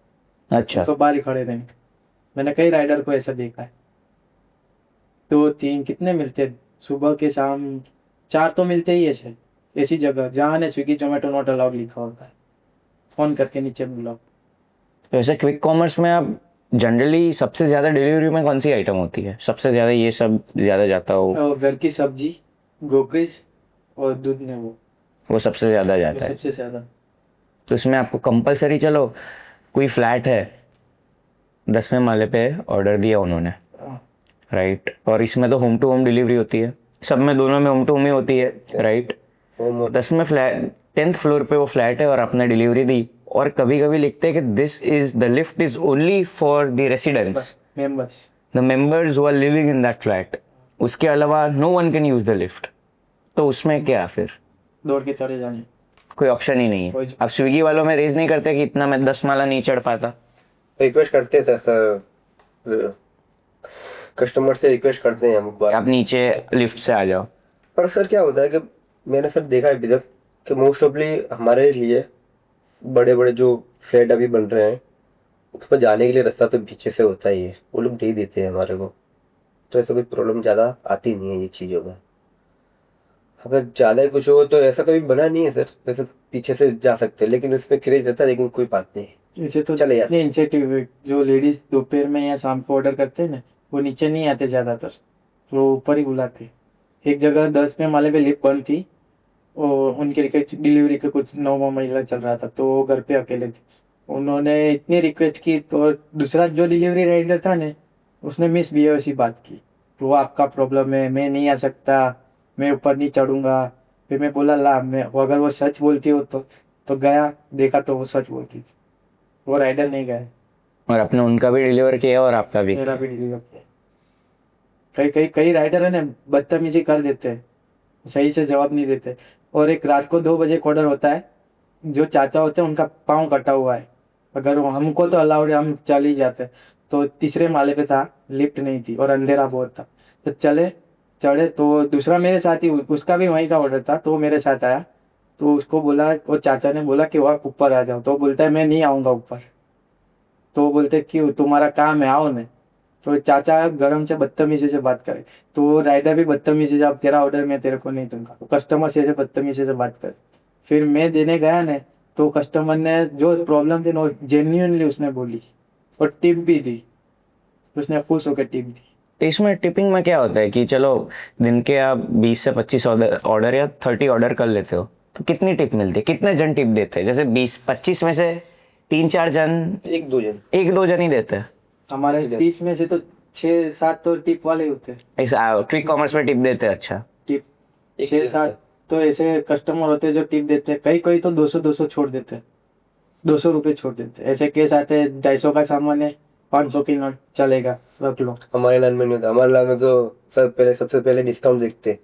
अच्छा। उनको बाहर ही खड़े रहेंगे। मैंने कई राइडर को ऐसा देखा है। 2-3 कितने मिलते हैं सुबह के शाम, 4 तो मिलते ही ऐसे, ऐसी जगह जहाँ ने स्विगी जोमेटो नॉट अलाउड लिखा होता है, फोन करके नीचे बुलाओ। तो वैसे क्विक कॉमर्स में आप जनरली सबसे ज़्यादा डिलीवरी में कौन सी आइटम होती है, सबसे ज़्यादा ये सब ज़्यादा जाता हो? और घर की सब्जी, ग्रोकरीज और दूध ने वो सबसे ज़्यादा जाता है। सबसे ज्यादा। तो इसमें आपको कंपलसरी, चलो कोई फ्लैट है 10वें माले पे ऑर्डर दिया उन्होंने, राइट, और इसमें तो होम टू होम डिलीवरी होती है, सब में दोनों में होम टू होम ही होती है, राइट। 10वें फ्लैट 10th फ्लोर पे वो फ्लैट है और आपने डिलीवरी दी, और कभी कभी लिखते हैं कि this is the lift is only for the residents, members, the members who are living in that flat, उसके अलावा no one can use the lift. तो उसमें क्या फिर दौड़ के चले जाने, कोई ऑप्शन ही नहीं है। आप स्विगी वालों में रेज नहीं करते कि इतना मैं 10 माला नहीं चढ़ पाता? रिक्वेस्ट करते थे सर, कस्टमर से रिक्वेस्ट करते हैं हम एक बार, आप नीचे लिफ्ट से आ जाओ। पर सर क्या होता है कि मैंने सर देखा है अभी तक कि मोस्ट ऑफली हमारे लिए बड़े बड़े जो फ्लैट अभी बन रहे हैं उस पर जाने के लिए रास्ता तो पीछे से होता ही है, वो लोग दे देते हैं हमारे को। तो ऐसा कोई प्रॉब्लम ज़्यादा आती नहीं है ये चीज़ों में। अगर ज़्यादा कुछ हो तो ऐसा कभी बना नहीं है सर, वैसे तो पीछे से जा सकते हैं, लेकिन उसमें क्रेज रहता है, लेकिन कोई बात नहीं। इसे तो चले यार। इतने इंसेंटिव, जो लेडीज दोपहर में या शाम को ऑर्डर करते हैं ना, वो नीचे नहीं आते ज़्यादातर, वो ऊपर ही बुलाते। एक जगह 10वें माले पे लिफ्ट बंद थी, और उनके डिलीवरी के कुछ 9वां महीना चल रहा था, तो वो घर पे अकेले थे। उन्होंने इतनी रिक्वेस्ट की, तो दूसरा जो डिलीवरी राइडर था ने, उसने मिसबिहेव सी बात की, वो आपका प्रॉब्लम है, मैं नहीं आ सकता, मैं ऊपर नहीं चढ़ूंगा। फिर मैं बोला ला, मैं अगर वो सच बोलती हो तो गया, देखा तो वो सच बोलती थी, वो राइडर नहीं गया। और आपने उनका भी डिलीवर किया और आपका भी? मेरा भी डिलीवर किया। कई राइडर है ना, बदतमीजी कर देते हैं, सही से जवाब नहीं देते। और एक रात को 2 बजे का ऑर्डर होता है, जो चाचा होते हैं उनका पाँव कटा हुआ है, अगर वो हमको तो अलाउड है, हम चल ही जाते। तो तीसरे माले पे था, लिफ्ट नहीं थी और अंधेरा बहुत था, तो चढ़े। तो दूसरा मेरे साथ ही, उसका भी वहीं का ऑर्डर था, तो वो मेरे साथ आया। तो उसको बोला, वो चाचा ने बोला कि वह ऊपर आ जाओ, तो बोलता है मैं नहीं आऊँगा ऊपर। तो वो बोलते क्यों, तुम्हारा काम है, आओ नहीं। तो चाचा गरम से बदतमीजी से बात करे, तो राइडर भी बदतमीजी से, अब तेरा ऑर्डर मैं तेरे को नहीं दूंगा, कस्टमर से बदतमीजी से बात करे। फिर मैं देने गया ना, तो कस्टमर ने जो प्रॉब्लम थी ना, जेन्युइनली उसने बोली, और टिप भी दी, उसने खुश होकर टिप दी। तो इसमें टिपिंग में क्या होता है कि चलो दिन के आप 20 से 25 ऑर्डर या 30 ऑर्डर कर लेते हो, तो कितनी टिप मिलती है, कितने जन टिप देते हैं? जैसे 20-25 में से 3-4 जन, एक दो जन 1-2 जन ही देते हैं। हमारे 30 में से तो 6-7 तो टिप वाले होते हैं। ऐसा क्विक कॉमर्स में टिप देते हैं? अच्छा। टिप एक 6-7 तो ऐसे कस्टमर होते हैं जो टिप देते हैं। कई कोई तो 200 छोड़ देते हैं, 200 रुपये छोड़ देते हैं। ऐसे केस आते हैं 250 का सामान है, 500 की नोट चलेगा, रख लो। हमारे लाइन में नहीं होता। हमारे लाइन में तो सबसे पहले डिस्काउंट देखते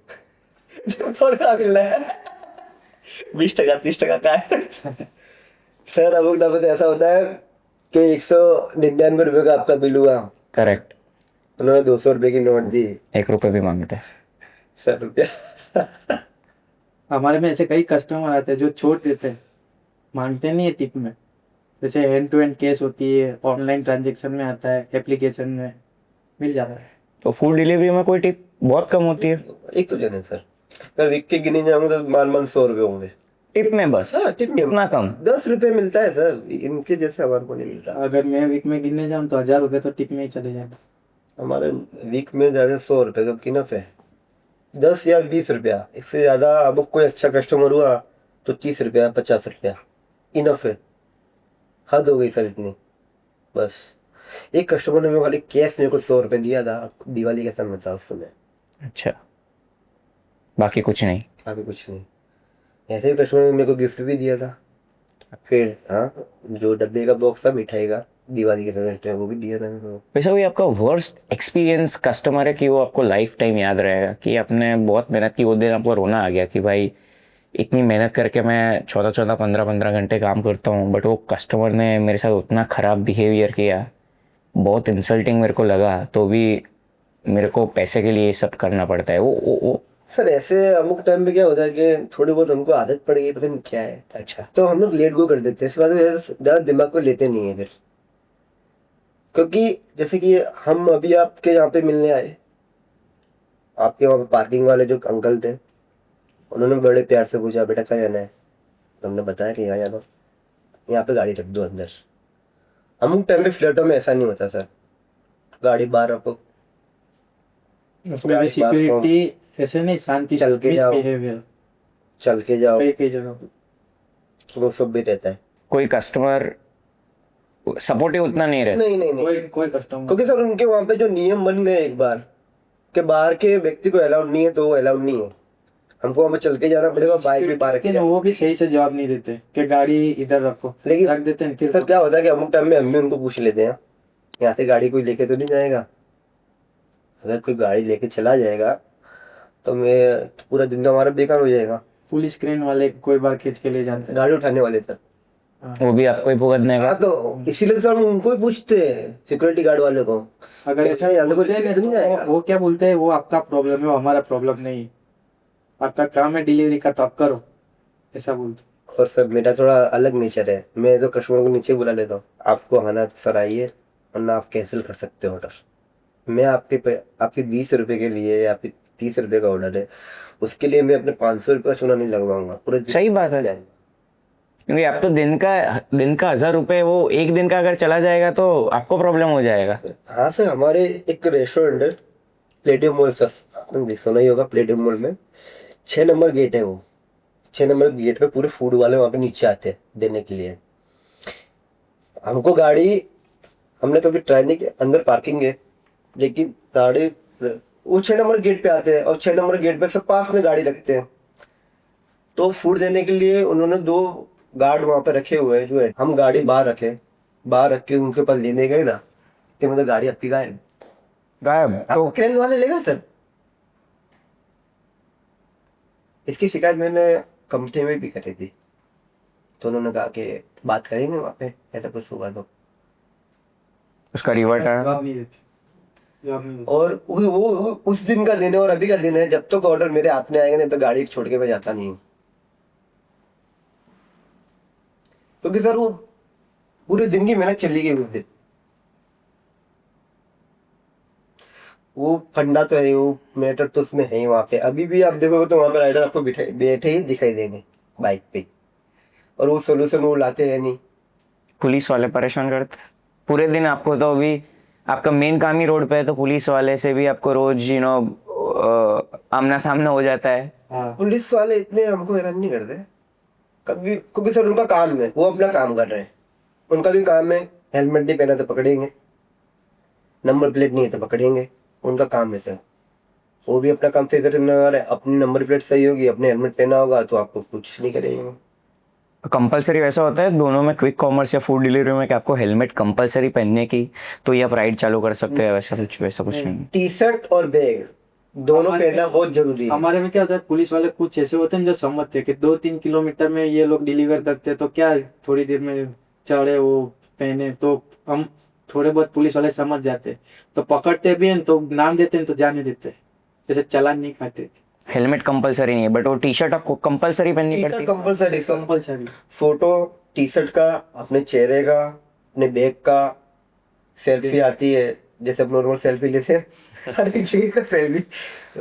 थोड़ा मिल रहा है 20% 30% का है सर। अमुक ढाबे तो ऐसा होता है कि 199 रुपये का आपका बिल हुआ, करेक्ट। उन्होंने 200 रुपये की नोट दी, 1 रुपये भी मांगते हैं। 100 रुपया हमारे में ऐसे कई कस्टमर आते हैं जो छोड़ देते हैं, मांगते नहीं है टिप में। जैसे हैंड टू हैंड केस होती है, ऑनलाइन ट्रांजेक्शन में आता है, एप्लीकेशन में मिल जाता है। तो फूड डिलीवरी में कोई टिप बहुत कम होती है? एक तो जन है सर। अगर वीक के गिने जाऊंगा तो मान 100 रुपये होंगे टिप में बस? हाँ, टिप में इतना कम? 10 रुपये मिलता है सर, इनके जैसे हमारे को नहीं मिलता। अगर मैं वीक में गिनने जाऊँ तो 1000 रुपये तो टिप में ही चले जाते। हमारे वीक में ज्यादा 100 रुपये सब किनफ है, 10 या 20 रुपया। इससे ज्यादा अब कोई अच्छा कस्टमर हुआ तो 30 रुपया 50 रुपया इनफ है। हद हो गई सर इतनी। बस एक कस्टमर ने मेरे को खाली कैश मेरे को 100 रुपये दिया था, दिवाली का समय था उस समय। अच्छा, बाकी कुछ नहीं? आगे कुछ नहीं। ऐसे ही कस्टमर ने मेरे को गिफ्ट भी दिया था। फिर हाँ, जो डब्बे का बॉक्स था मिठाई का दिवाली के समय पे, वो भी दिया था मेरे को। वैसा कोई आपका वर्स्ट एक्सपीरियंस कस्टमर है कि वो आपको लाइफ टाइम याद रहेगा, कि आपने बहुत मेहनत की, वो दिन आपको रोना आ गया कि भाई इतनी मेहनत करके मैं 14-14 15-15 घंटे काम करता हूँ, बट वो कस्टमर ने मेरे साथ उतना ख़राब बिहेवियर किया, बहुत इंसल्टिंग मेरे को लगा, तो भी मेरे को पैसे के लिए ये सब करना पड़ता है? वो सर ऐसे अमुक टाइम पे क्या होता है कि थोड़ी बहुत हमको आदत पड़ गई, पता नहीं क्या है, अच्छा। तो हम लोग लेट गो कर देते हैं। इस बात में ज्यादा दिमाग को लेते नहीं है फिर। क्योंकि जैसे कि हम अभी आपके यहाँ पे मिलने आए, आपके वहाँ पे पार्किंग वाले जो अंकल थे, उन्होंने बड़े प्यार से पूछा बेटा कहाँ जाना है, तो हमने बताया कि यहाँ जाना, यहाँ पे गाड़ी रख दो अंदर। अमुक टाइम पे फ्लैटों में ऐसा नहीं होता सर, गाड़ी बाहर रखो, उसमें भी सिक्योरिटी ऐसे नहीं, शांति चल के जाओ, बिहेवियर चल के जाओ, कई जगह वो सब भी रहता है। कोई कस्टमर सपोर्टिव उतना नहीं रहता? नहीं, कोई कस्टमर, क्योंकि सर उनके वहाँ पे जो नियम बन गए एक बार कि बाहर के व्यक्ति को अलाउड नहीं है, तो वो अलाउड नहीं है। हमको वहाँ पे चल के जाना पड़ेगा, बाइक भी पार्क लेकिन वो भी सही से जवाब नहीं देते कि गाड़ी इधर रखो, लेकिन रख देते हैं। फिर सर क्या होता है कि अमुक टाइम में हम भी उनको पूछ लेते हैं, यहाँ से गाड़ी कोई लेके तो नहीं जाएगा। अगर कोई गाड़ी लेके चला जाएगा तो मैं तो पूरा दिन तो हमारा बेकार हो जाएगा। फुल स्क्रीन वाले कोई बार खींच के ले जाते हैं, गाड़ी उठाने वाले सर। वो भी आपको ही भुगतने का? हाँ, तो इसीलिए सर हम उनको ही पूछते हैं, सिक्योरिटी गार्ड वाले को। अगर ऐसा यहाँ से कोई लेके तो नहीं जाएगा। वो क्या बोलते हैं, वो आपका प्रॉब्लम है, वो हमारा प्रॉब्लम नहीं, आपका काम है डिलीवरी का तो आप करो, ऐसा बोलते। और सर मेरा थोड़ा अलग नेचर है, मैं तो कस्टमर को नीचे बुला लेता हूँ, आपको आना सर आइए, वरना आप कैंसिल कर सकते हो ऑर्डर। मैं आपके 20 रुपये के लिए या फिर 30 रुपये का ऑर्डर है, उसके लिए मैं अपने 500 रुपये का चूना नहीं लगवाऊंगा पूरे दिन। सही बात है, क्योंकि आप तो दिन का 1000 रुपये, वो एक दिन का अगर चला जाएगा तो आपको प्रॉब्लम हो जाएगा। हाँ सर, हमारे एक रेस्टोरेंट है प्लेटियम मॉल सर, आपने सुना ही होगा। प्लेटियम मॉल में 6 नंबर गेट है, वो 6 नंबर गेट पे पूरे फूड वाले वहाँ पे नीचे आते हैं देने के लिए। हमको गाड़ी हमने कभी ट्राई नहीं किया, अंदर पार्किंग है, लेकिन वो 6 नंबर गेट पे आते हैं और 6 नंबर गेट पे सब पास में गाड़ी रखते हैं। तो फूड देने के लिए उन्होंने 2 गार्ड वहाँ पे रखे हुए हैं, जो है हम गाड़ी बाहर रख के उनके पास लेने गए ना, कि मतलब गाड़ी आपकी गायब तो क्रेन वाले लेगा सर। इसकी शिकायत मैंने कंपनी में भी करी थी, तो उन्होंने कहा कि बात करेंगे वहाँ पे, ऐसा कुछ हुआ तो। उसका रिवर्ट है। जवाब नहीं देते, जवाब नहीं देते। और वो उस दिन का दिन है और अभी का दिन है, जब तक ऑर्डर मेरे हाथ में आएगा नहीं तो गाड़ी छोड़ के मैं जाता नहीं हूँ। क्योंकि सर वो पूरे दिन की मेहनत चली गई उस दिन। वो फंडा तो है, वो मैटर तो उसमें है ही। वहाँ पे अभी भी आप देखोगे तो वहाँ पे राइडर आपको बैठे ही दिखाई देंगे बाइक पे, और वो सोल्यूशन वो लाते हैं नहीं। पुलिस वाले परेशान करते हैं पूरे दिन आपको, तो अभी आपका मेन काम ही रोड पे है, तो पुलिस वाले से भी आपको रोज आमना सामना हो जाता है। पुलिस वाले इतने हमको हैरान नहीं करते, कभी, क्योंकि सर उनका काम है, वो अपना काम कर रहे हैं, उनका भी काम है। हेलमेट नहीं पहना तो पकड़ेंगे, नंबर प्लेट नहीं है तो पकड़ेंगे, उनका काम है सर। वो भी अपना काम सही तरह से निभा रहे हैं, अपनी नंबर प्लेट सही होगी, अपने हेलमेट पहना होगा तो आपको कुछ नहीं करेंगे। कंपलसरी वैसा होता है दोनों में, क्विक कॉमर्स या फूड डिलीवरी में, कि आपको हेलमेट कंपलसरी पहनने की तो ये आप राइड चालू कर सकते हैं, वैसा कुछ नहीं? टी शर्ट और बैग दोनों हमारे पहनना बहुत जरूरी है। हमारे में क्या होता है, पुलिस वाले कुछ ऐसे होते हैं जो समझते हैं कि 2-3 किलोमीटर में ये लोग डिलीवर करते हैं, तो क्या थोड़ी देर में चढ़े वो पहने, तो हम थोड़े बहुत पुलिस वाले समझ जाते हैं, तो पकड़ते भी हैं तो नाम देते हैं तो जाने देते हैं, जैसे चालान नहीं काटे। हेलमेट कंपलसरी नहीं है, बट वो टी शर्ट आपको कंपलसरी पहननी टी पड़ती शर्ट है। Compulsory, compulsory. Photo T shirt का, अपने चेहरे का, अपने बैग का, सेल्फी आती है जैसे आप नॉर्मल सेल्फी लेते हैं, हर एक चीज का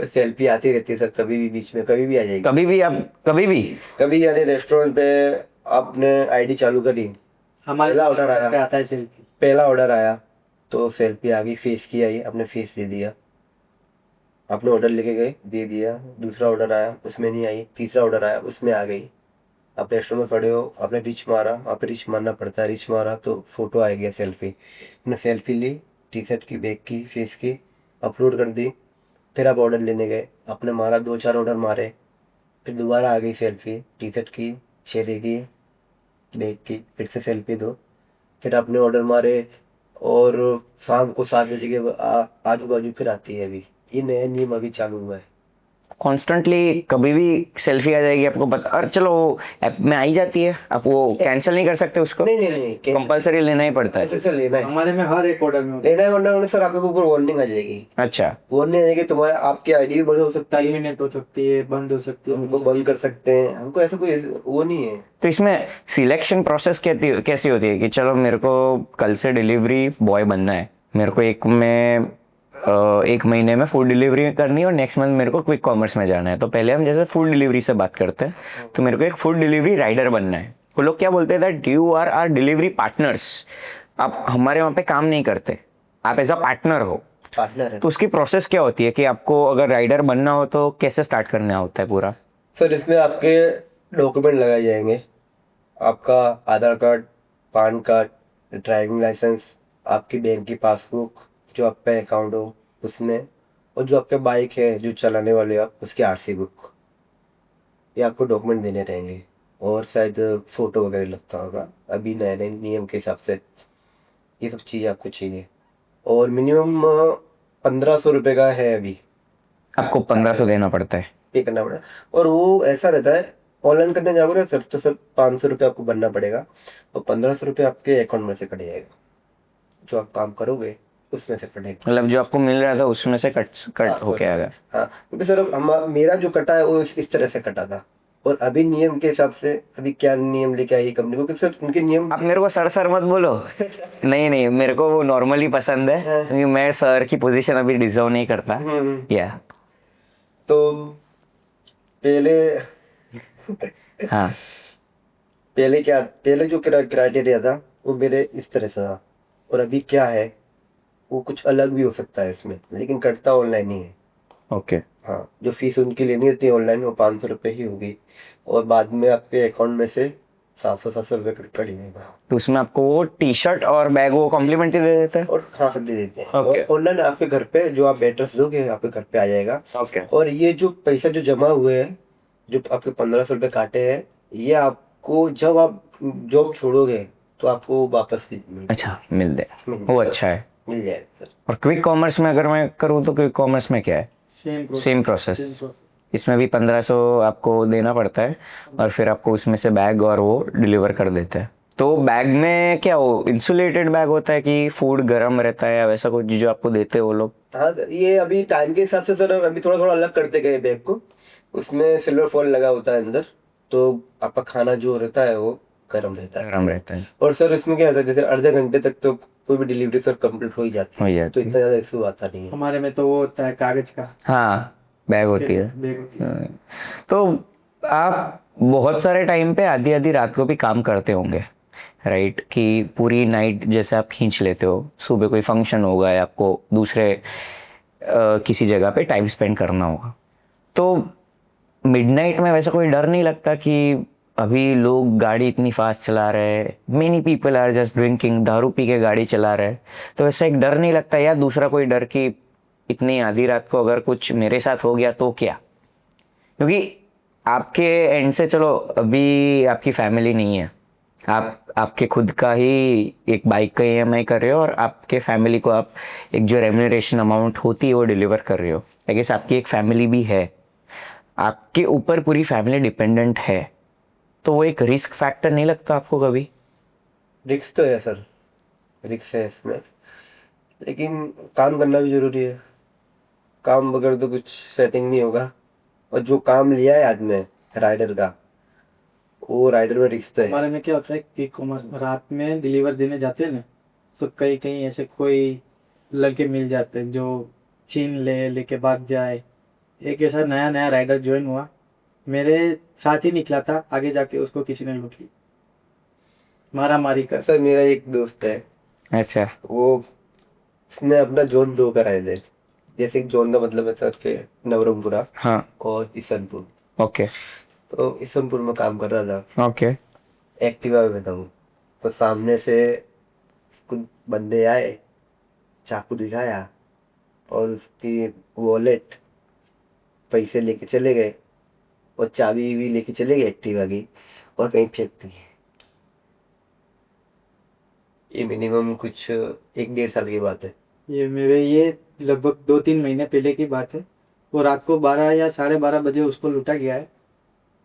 सेल्फी आती रहती है सर, कभी भी बीच में कभी भी आ जाएगी। कभी भी आप, कभी भी कभी यानी रेस्टोरेंट पे आपने आईडी चालू करी, हमारे पहला ऑर्डर आया, पे आता है सेल्फी। पहला ऑर्डर आया तो सेल्फी आ गई, फेस की आई, अपने फेस दे दिया, अपने ऑर्डर लेके गए दे दिया। दूसरा ऑर्डर आया उसमें नहीं आई, तीसरा ऑर्डर आया उसमें आ गई। आप रेस्टोरेंट में खड़े हो, आपने रिच मारा, आप रिच मारना पड़ता है, रिच मारा तो फोटो आ गया सेल्फी, आपने सेल्फी ली, टी शर्ट की, बैग की, फेस की, अपलोड कर दी। फिर आप ऑर्डर लेने गए, आपने मारा, 2-4 ऑर्डर मारे, फिर दोबारा आ गई सेल्फी, टी शर्ट की, चेहरे की, बैग की, फिर से सेल्फी दो, फिर आपने ऑर्डर मारे। और शाम को 7 बजे के आजू बाजू फिर आती है। अभी ये नया नियम अभी चालू हुआ है। कॉन्स्टेंटली कभी भी सेल्फी आ जाएगी आपको बता, और चलो ऐप में आई जाती है, आप वो कैंसिल नहीं कर सकते उसको, नहीं नहीं नहीं, कंपलसरी लेना ही पड़ता है। कैसे लेना है, हमारे में हर एक ऑर्डर में होता लेना है, वरना सर आपके ऊपर वार्निंग आ जाएगी। अच्छा, वार्निंग आ जाएगी, तुम्हारे आपकी आईडी भी बंद हो सकती है, है, टर्मिनेट हो सकती है, बंद हो सकती है, हमको बंद कर सकते हैं, हमको ऐसा कोई वो नहीं है। तो इसमें सिलेक्शन प्रोसेस कैसी होती है कि चलो मेरे को कल से डिलीवरी बॉय बनना है, मेरे को एक महीने में फूड डिलीवरी करनी है और नेक्स्ट मंथ मेरे को क्विक कॉमर्स में जाना है, तो पहले हम जैसे फूड डिलीवरी से बात करते हैं, तो मेरे को एक फूड डिलीवरी राइडर बनना है। वो लोग क्या बोलते हैं that you are are delivery partners, आप हमारे वहाँ पे काम नहीं करते, आप एज अ पार्टनर हो। पार्टनर है तो उसकी प्रोसेस क्या होती है कि आपको अगर राइडर बनना हो तो कैसे स्टार्ट करना होता है पूरा? सर। इसमें आपके डॉक्यूमेंट लगाए जाएंगे, आपका Aadhaar card, PAN card, driving licence, आपकी बैंक की पासबुक, जो आप पे अकाउंट हो उसमें, और जो आपके बाइक है जो चलाने वाले हो आप, उसकी आरसी बुक, ये आपको डॉक्यूमेंट देने रहेंगे। और शायद फोटो वगैरह लगता होगा, अभी नए नए नियम के हिसाब से ये सब चीज़ें आपको चाहिए। और मिनिमम 1500 रुपये का है अभी, आपको 1500 देना पड़ता है। पे करना पड़ेगा। और वो ऐसा रहता है, ऑनलाइन करने जाओगे ना सर, तो सर 500 रुपये आपको भरना पड़ेगा, और 1500 रुपये आपके अकाउंट में से कट जाएगा, जो आप काम करोगे उसमें से कटेगा। मतलब जो आपको मिल रहा था उसमें से कट हाँ, होके आ गया। हाँ, क्योंकि सर मेरा जो कटा है वो इस तरह से कटा था, और अभी नियम के हिसाब से अभी क्या नियम लेके आई कंपनी, क्योंकि सर उनके नियम। आप मेरे को सर मत बोलो। नहीं नहीं, मेरे को वो नॉर्मली पसंद है, क्योंकि मैं सर की पोजीशन अभी डिजर्व नहीं करता। या तो पहले हाँ, पहले जो क्राइटेरिया था वो मेरे इस तरह से था, और अभी क्या है वो कुछ अलग भी हो सकता है इसमें, लेकिन कटता ऑनलाइन ही है। ओके। हाँ, जो फीस उनकी लेनी होती है ऑनलाइन वो 500 रुपये ही होगी, और बाद में आपके अकाउंट में से 700 रुपये कट जाएगा। तो उसमें आपको वो टी शर्ट और बैग वो कॉम्प्लीमेंट्री दे देते हैं? और हाँ, सब दे देते हैं। Okay. और ऑनलाइन आपके घर पे जो आप एड्रेस दोगे आपके घर पे आ जाएगा। ओके। और ये जो पैसा जो जमा हुए हैं, जो आपके 1500 रुपये काटे हैं, ये आपको जब आप जॉब छोड़ोगे तो आपको वापस अच्छा, मिल दे, वो अच्छा है। मिल जाएगा सर। और क्विक कॉमर्स में अगर मैं करूँ तो क्विक कॉमर्स में क्या है? Same process. इसमें भी 1500 आपको देना पड़ता है, और फिर आपको उसमें से बैग और वो डिलीवर कर देते हैं। तो बैग में क्या वो इंसुलेटेड बैग होता है कि फूड गर्म रहता है, या वैसा कुछ जो आपको देते हैं वो लोग? हाँ, ये अभी टाइम के हिसाब से सर अभी थोड़ा थोड़ा अलग करते गए बैग को, उसमें सिल्वर फॉil लगा होता है अंदर, तो आपका खाना जो रहता है वो गर्म रहता है। और सर इसमें क्या होता है, जैसे आधे घंटे तक तो कोई भी डिलीवरी सर कंप्लीट हो ही जाती है, तो इतना ज़्यादा इशू आता नहीं है। हमारे में तो वो होता है कागज का, हाँ, बैग होती है। बैग होती है। तो आप बहुत सारे टाइम पे आधी आधी रात को भी काम करते होंगे, राइट? कि पूरी नाइट जैसे आप खींच लेते हो, सुबह कोई फंक्शन होगा या आपको दूसरे किसी जगह पे टाइम स्पेंड करना होगा, तो मिडनाइट में वैसा कोई डर नहीं लगता कि अभी लोग गाड़ी इतनी फास्ट चला रहे हैं, many people are just drinking, दारू पी के गाड़ी चला रहे हैं, तो वैसा एक डर नहीं लगता यार, दूसरा कोई डर कि इतनी आधी रात को अगर कुछ मेरे साथ हो गया तो क्या? क्योंकि आपके एंड से चलो अभी आपकी फैमिली नहीं है, आप आपके खुद का ही एक बाइक का ईएमआई कर रहे हो और आपके फैमिली को आप एक जो रेम्यूनरेशन अमाउंट होती है वो डिलीवर कर रहे हो। आई गेस आपकी एक फैमिली भी है, आपके ऊपर पूरी फैमिली डिपेंडेंट है, तो वो एक रिस्क फैक्टर नहीं लगता आपको कभी? रिक्स तो है सर, रिक्स है इसमें, लेकिन काम करना भी जरूरी है। काम बगैर तो कुछ सेटिंग नहीं होगा। और जो काम लिया है आज में राइडर का, वो राइडर में रिक्स तो है। हमारे में क्या होता है कि कॉमर्स रात में डिलीवर देने जाते हैं ना, तो कहीं कहीं ऐसे कोई लड़के मिल जाते हैं जो छीन लेके भाग जाए। एक ऐसा नया नया राइडर ज्वाइन हुआ, मेरे साथ ही निकला था, आगे जाके उसको किसी ने लूट ली, मारा मारी कर। सर मेरा एक दोस्त है, अच्छा। वो उसने अपना जोन 2 कराए थे। जैसे एक जोन का मतलब है सर के नवरंगपुरा हाँ। और ईसनपुर। ओके। तो ईसनपुर में काम कर रहा था, ओके। एक्टिवा में था वो। तो सामने से कुछ बंदे आए, चाकू दिखाया और उसकी वॉलेट, पैसे लेके चले गए और चाबी भी लेके चले गए एक्टिवा की, और कहीं फेंक दी। ये मिनिमम कुछ 1-1.5 साल की बात है। ये लगभग 2-3 महीने पहले की बात है। वो रात को 12 या 12:30 बजे उसको लूटा गया है।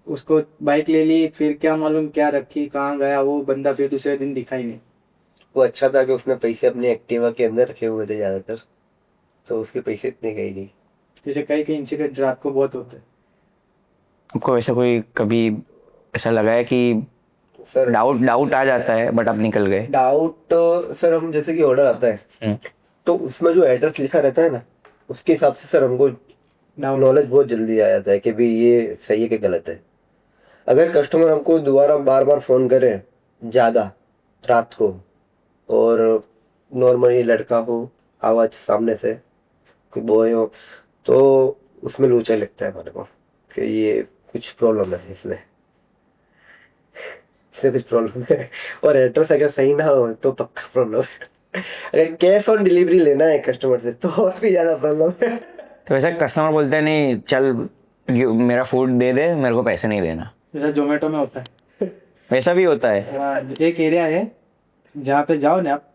उसको बाइक ले ली, फिर क्या मालूम क्या रखी, कहाँ गया वो बंदा, फिर दूसरे दिन दिखा ही नहीं। वो अच्छा था कि उसने पैसे अपने एक्टिवा के अंदर रखे हुए थे ज़्यादातर, तो उसके पैसे इतने गए नहीं। जैसे कई कई इंसिडेंट रात को बहुत होते हैं। आपको ऐसा कोई कभी ऐसा लगा है कि सर डाउट डाउट आ जाता है बट आप निकल गए? डाउट सर, हम जैसे कि ऑर्डर आता है तो उसमें जो एड्रेस लिखा रहता है ना, उसके हिसाब से सर हमको नॉलेज बहुत जल्दी आ जाता है कि भाई ये सही है कि गलत है। अगर कस्टमर हमको दोबारा बार बार फ़ोन करे ज़्यादा रात को, और नॉर्मली लड़का हो, आवाज़ सामने से कोई बॉय हो, तो उसमें लोचा लगता है हमारे को कि ये कुछ प्रॉब्लम है इसमें, इससे कुछ प्रॉब्लम है। और एड्रेस अगर सही ना हो तो पक्का प्रॉब्लम है। अगर कैश ऑन डिलीवरी लेना है कस्टमर से तो और भी ज़्यादा प्रॉब्लम है। तो वैसा कस्टमर बोलते हैं नहीं चल मेरा फूड दे दे, मेरे को पैसे नहीं देना, जैसा जोमेटो में होता है। वैसा भी होता है? हाँ, एक एरिया है जहाँ पे जाओ ना आप,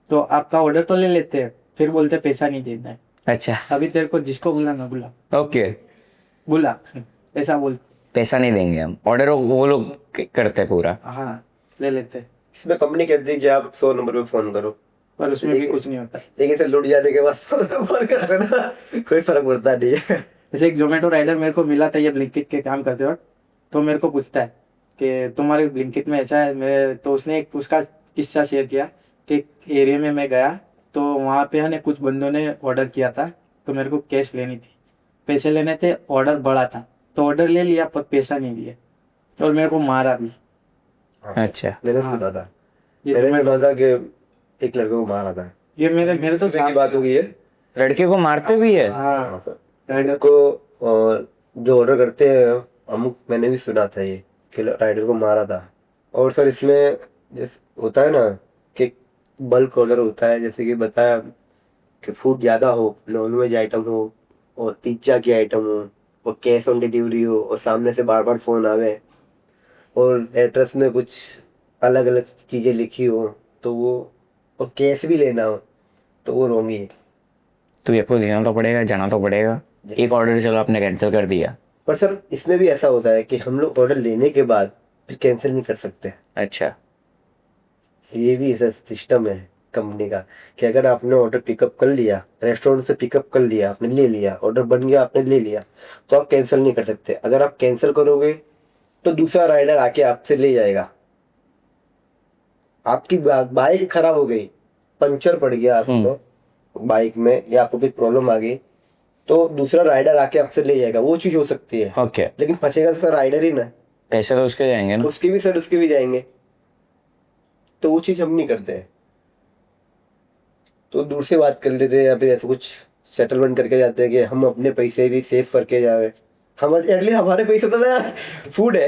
तो आपका ऑर्डर तो ले लेते हैं, फिर बोलते हैं पैसा नहीं देना है। अच्छा। अभी तेरे को जिसको बुला ना बुला, ओके। बुला, ऐसा बोल। पैसा नहीं देंगे हम, ऑर्डर वो लोग करते हैं पूरा। हाँ, ले लेते हैं, इसमें कंपनी कहती है कि आप 100 नंबर पे फ़ोन करो, पर उसमें भी कुछ नहीं होता। लेकिन सर लुट जाने के बाद 100 नंबर कर देना, कोई फर्क पड़ता नहीं है। जैसे एक जोमेटो राइडर मेरे को मिला था ये ब्लिंकिट के काम करते वक्त, तो मेरे को पूछता है कि तुम्हारे ब्लिंकिट में ऐसा है। मेरे तो उसने एक उसका किस्सा शेयर किया कि एरिया में मैं गया तो वहाँ पे है ना कुछ बंदों ने ऑर्डर किया था, तो मेरे को कैश लेनी थी, पैसे लेने थे, ऑर्डर बड़ा था, तो ऑर्डर ले लिया पर पैसा नहीं दिया और मेरे को मारा भी। अच्छा। मैंने हाँ। सुना था, ये मैंने तो सुना था कि एक लड़के को मारा था। ये मेरे तो की बात हो गई है। लड़के को मारते भी है? हाँ, राइडर को जो ऑर्डर करते हैं अमुक, मैंने भी सुना था ये कि राइडर को मारा था। और सर इसमें जैसे होता है ना कि बल्क ऑर्डर होता है, जैसे कि बताया कि फूड ज़्यादा हो, नॉन वेज आइटम हो और पिज्ज़ा की आइटम हो और कैश ऑन डिलीवरी हो और सामने से बार बार फ़ोन आवे और एड्रेस में कुछ अलग अलग चीज़ें लिखी हो तो वो, और कैश भी लेना हो तो वो रॉन्ग ही है। तो ये आपको देना तो पड़ेगा, जाना तो पड़ेगा। एक ऑर्डर चलो आपने कैंसिल कर दिया। पर सर इसमें भी ऐसा होता है कि हम लोग ऑर्डर लेने के बाद फिर कैंसिल नहीं कर सकते। अच्छा। ये भी ऐसा सिस्टम है कंपनी का कि अगर आपने ऑर्डर पिकअप कर लिया, रेस्टोरेंट से पिकअप कर लिया, आपने ले लिया, ऑर्डर बन गया, आपने ले लिया, तो आप कैंसिल नहीं कर सकते। अगर आप कैंसिल करोगे तो दूसरा राइडर आके आपसे ले जाएगा। आपकी बाइक खराब हो गई, पंचर पड़ गया आपको बाइक में, या आपको कोई प्रॉब्लम आ गई, तो दूसरा राइडर आके आपसे ले जाएगा, वो चीज हो सकती है। ओके। लेकिन फंसेगा तो सर राइडर ही ना, पैसे तो उसके जाएंगे ना। उसके भी सर, उसके भी जाएंगे, तो वो चीज हम नहीं करते हैं। तो दूर से बात कर लेते हैं या फिर ऐसा कुछ सेटलमेंट करके जाते हैं कि हम अपने पैसे भी सेव करके जाए। हम एटलीस्ट हमारे पैसे तो ना फूड है।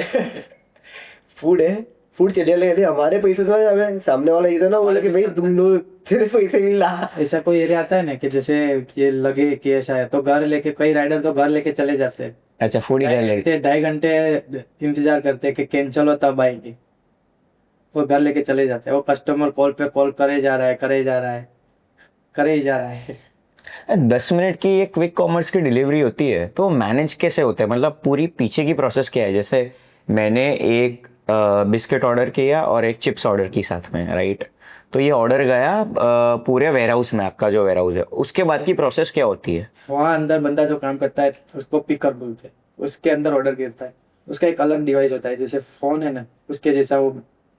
फूड है, फूड चले ले हमारे पैसे तो ना जावे, सामने वाला ये तो ना बोले कि भाई तुम लोग तेरे पैसे नहीं ला। ऐसा कोई एरिया आता है ना कि जैसे ये लगे कि ऐसा है तो घर लेके, कई राइडर तो घर लेके चले जाते हैं, अच्छा, फूड ही कर ले। 2.5 घंटे इंतजार करते हैं कि कैंसिल हो तब आएंगे, वो घर लेके चले जाते हैं। वो कस्टमर कॉल पे कॉल करे जा रहा है, करे जा रहा है, करे ही जा रहा है। 10 मिनट की एक क्विक कॉमर्स की डिलीवरी होती है तो मैनेज कैसे होता है, मतलब पूरी पीछे की प्रोसेस क्या है? जैसे मैंने एक बिस्किट ऑर्डर किया और एक चिप्स ऑर्डर की साथ में, राइट? तो ये ऑर्डर गया पूरे वेयर हाउस में, आपका जो वेयर हाउस है, उसके बाद की प्रोसेस क्या होती है? वहाँ अंदर बंदा जो काम करता है उसको पिकर बोलते हैं, उसके अंदर ऑर्डर गिरता है, उसका एक अलग डिवाइस होता है, जैसे फोन है ना उसके जैसा वो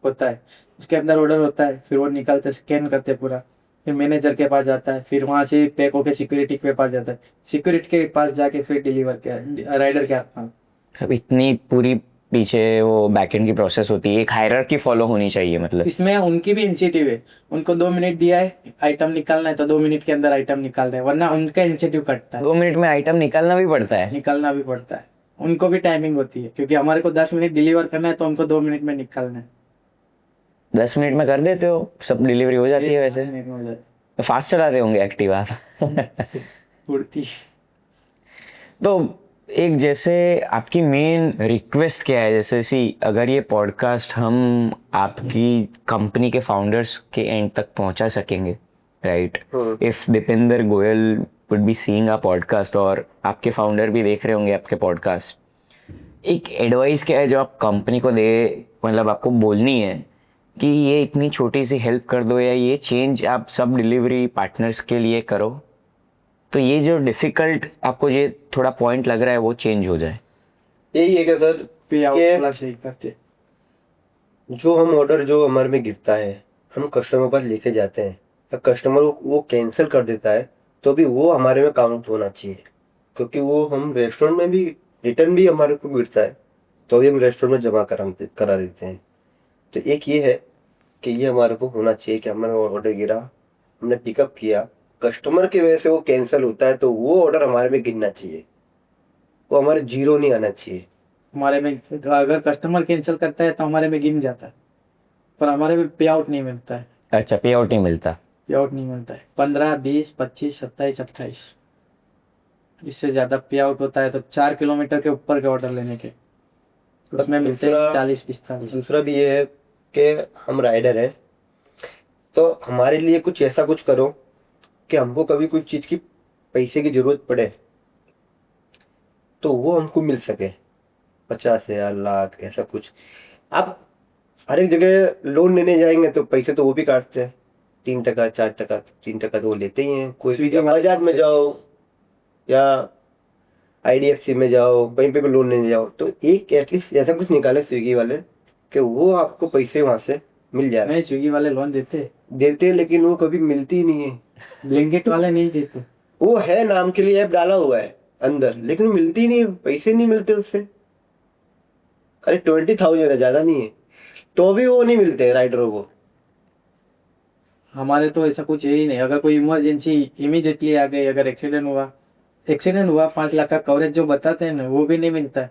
होता है, उसके अंदर ऑर्डर होता है, फिर वो निकालते स्कैन करते पूरा, फिर मैनेजर के पास जाता है, फिर वहाँ से पैक होके सिक्योरिटी के पास जाता है, सिक्योरिटी के पास जाके फिर डिलीवर किया राइडर के हाथ में। अब इतनी पूरी पीछे वो बैकएंड की प्रोसेस होती है, एक हायरार्की फॉलो होनी चाहिए मतलब। इसमें उनकी भी इंसेंटिव है, उनको 2 मिनट दिया है आइटम निकालना है तो 2 मिनट के अंदर आइटम निकालना है, वरना उनका इंसेंटिव कटता है, 2 मिनट में आइटम निकालना भी पड़ता है? निकालना भी पड़ता है। उनको भी टाइमिंग होती है क्योंकि हमारे को 10 मिनट डिलीवर करना है तो उनको 2 मिनट में निकालना है। 10 मिनट में कर देते हो सब, डिलीवरी हो जाती है वैसे? 10 मिनट में हो जाती फास्ट चलाते होंगे एक्टिव आप। है। उड़ती। तो एक जैसे आपकी मेन रिक्वेस्ट क्या है, जैसे अगर ये पॉडकास्ट हम आपकी कंपनी के फाउंडर्स के एंड तक पहुंचा सकेंगे, right? If Deepinder Goyal would be seeing a podcast और आपके फाउंडर भी देख रहे होंगे आपके पॉडकास्ट, एक एडवाइस क्या है जो आप कंपनी को दे, मतलब आपको बोलनी है कि ये इतनी छोटी सी हेल्प कर दो या ये चेंज आप सब डिलीवरी पार्टनर्स के लिए करो, तो ये जो डिफिकल्ट आपको ये थोड़ा पॉइंट लग रहा है वो चेंज हो जाए? यही है क्या सर, पे आउट कि थोड़ा सही करते। जो हम ऑर्डर जो हमारे में गिरता है हम कस्टमर पास लेके जाते हैं, या कस्टमर वो कैंसिल कर देता है तो भी वो हमारे में काउंट होना चाहिए, क्योंकि वो हम रेस्टोरेंट में भी रिटर्न भी हमारे को गिरता है तो भी हम रेस्टोरेंट में जमा करा देते हैं। तो एक ये है कि ये हमारे को होना चाहिए कि हमारा ऑर्डर गिरा, हमने पिकअप किया, कस्टमर की वजह से वो कैंसिल होता है तो वो ऑर्डर हमारे में गिरना चाहिए, वो हमारे जीरो नहीं आना चाहिए। हमारे में अगर कस्टमर कैंसिल करता है तो हमारे में गिन जाता है, पर हमारे में पे आउट नहीं मिलता है। अच्छा, पे आउट नहीं मिलता? पे आउट नहीं मिलता है। 15, 20, 25, 27, 28, इससे ज्यादा पे आउट होता है तो 4 किलोमीटर के ऊपर के ऑर्डर लेने के उसमें मिलते हैं दूसरा- 40-45। दूसरा भी ये है कि हम राइडर हैं तो हमारे लिए कुछ ऐसा कुछ करो कि हमको कभी कोई चीज़ की पैसे की जरूरत पड़े तो वो हमको मिल सके, 50,000 लाख ऐसा कुछ। आप हर एक जगह लोन लेने जाएंगे तो पैसे तो वो भी काटते हैं, 3%, 4%, 3% तो वो लेते ही हैं। कोई स्विगी वाले- बजाज में जाओ या IDFC में जाओ, कहीं पे भी लोन लेने जाओ तो एक एटलीस्ट ऐसा कुछ निकाले स्विगी वाले कि वो आपको पैसे वहां से मिल जाए। नहीं, स्विगी वाले लोन देते, देते हैं लेकिन वो कभी मिलती ही नहीं है। ब्लिंकिट वाले नहीं देते। वो है नाम के लिए ऐप डाला हुआ है अंदर, लेकिन वो मिलती ही नहीं, पैसे नहीं मिलते उससे, खाली 20,000 है, ज्यादा नहीं है, तो भी वो नहीं मिलते राइडरों को। हमारे तो ऐसा कुछ है ही नहीं। अगर कोई इमरजेंसी इमीडिएटली आ गई, अगर एक्सीडेंट हुआ 5 लाख का कवरेज जो बताते हैं ना वो भी नहीं मिलता है।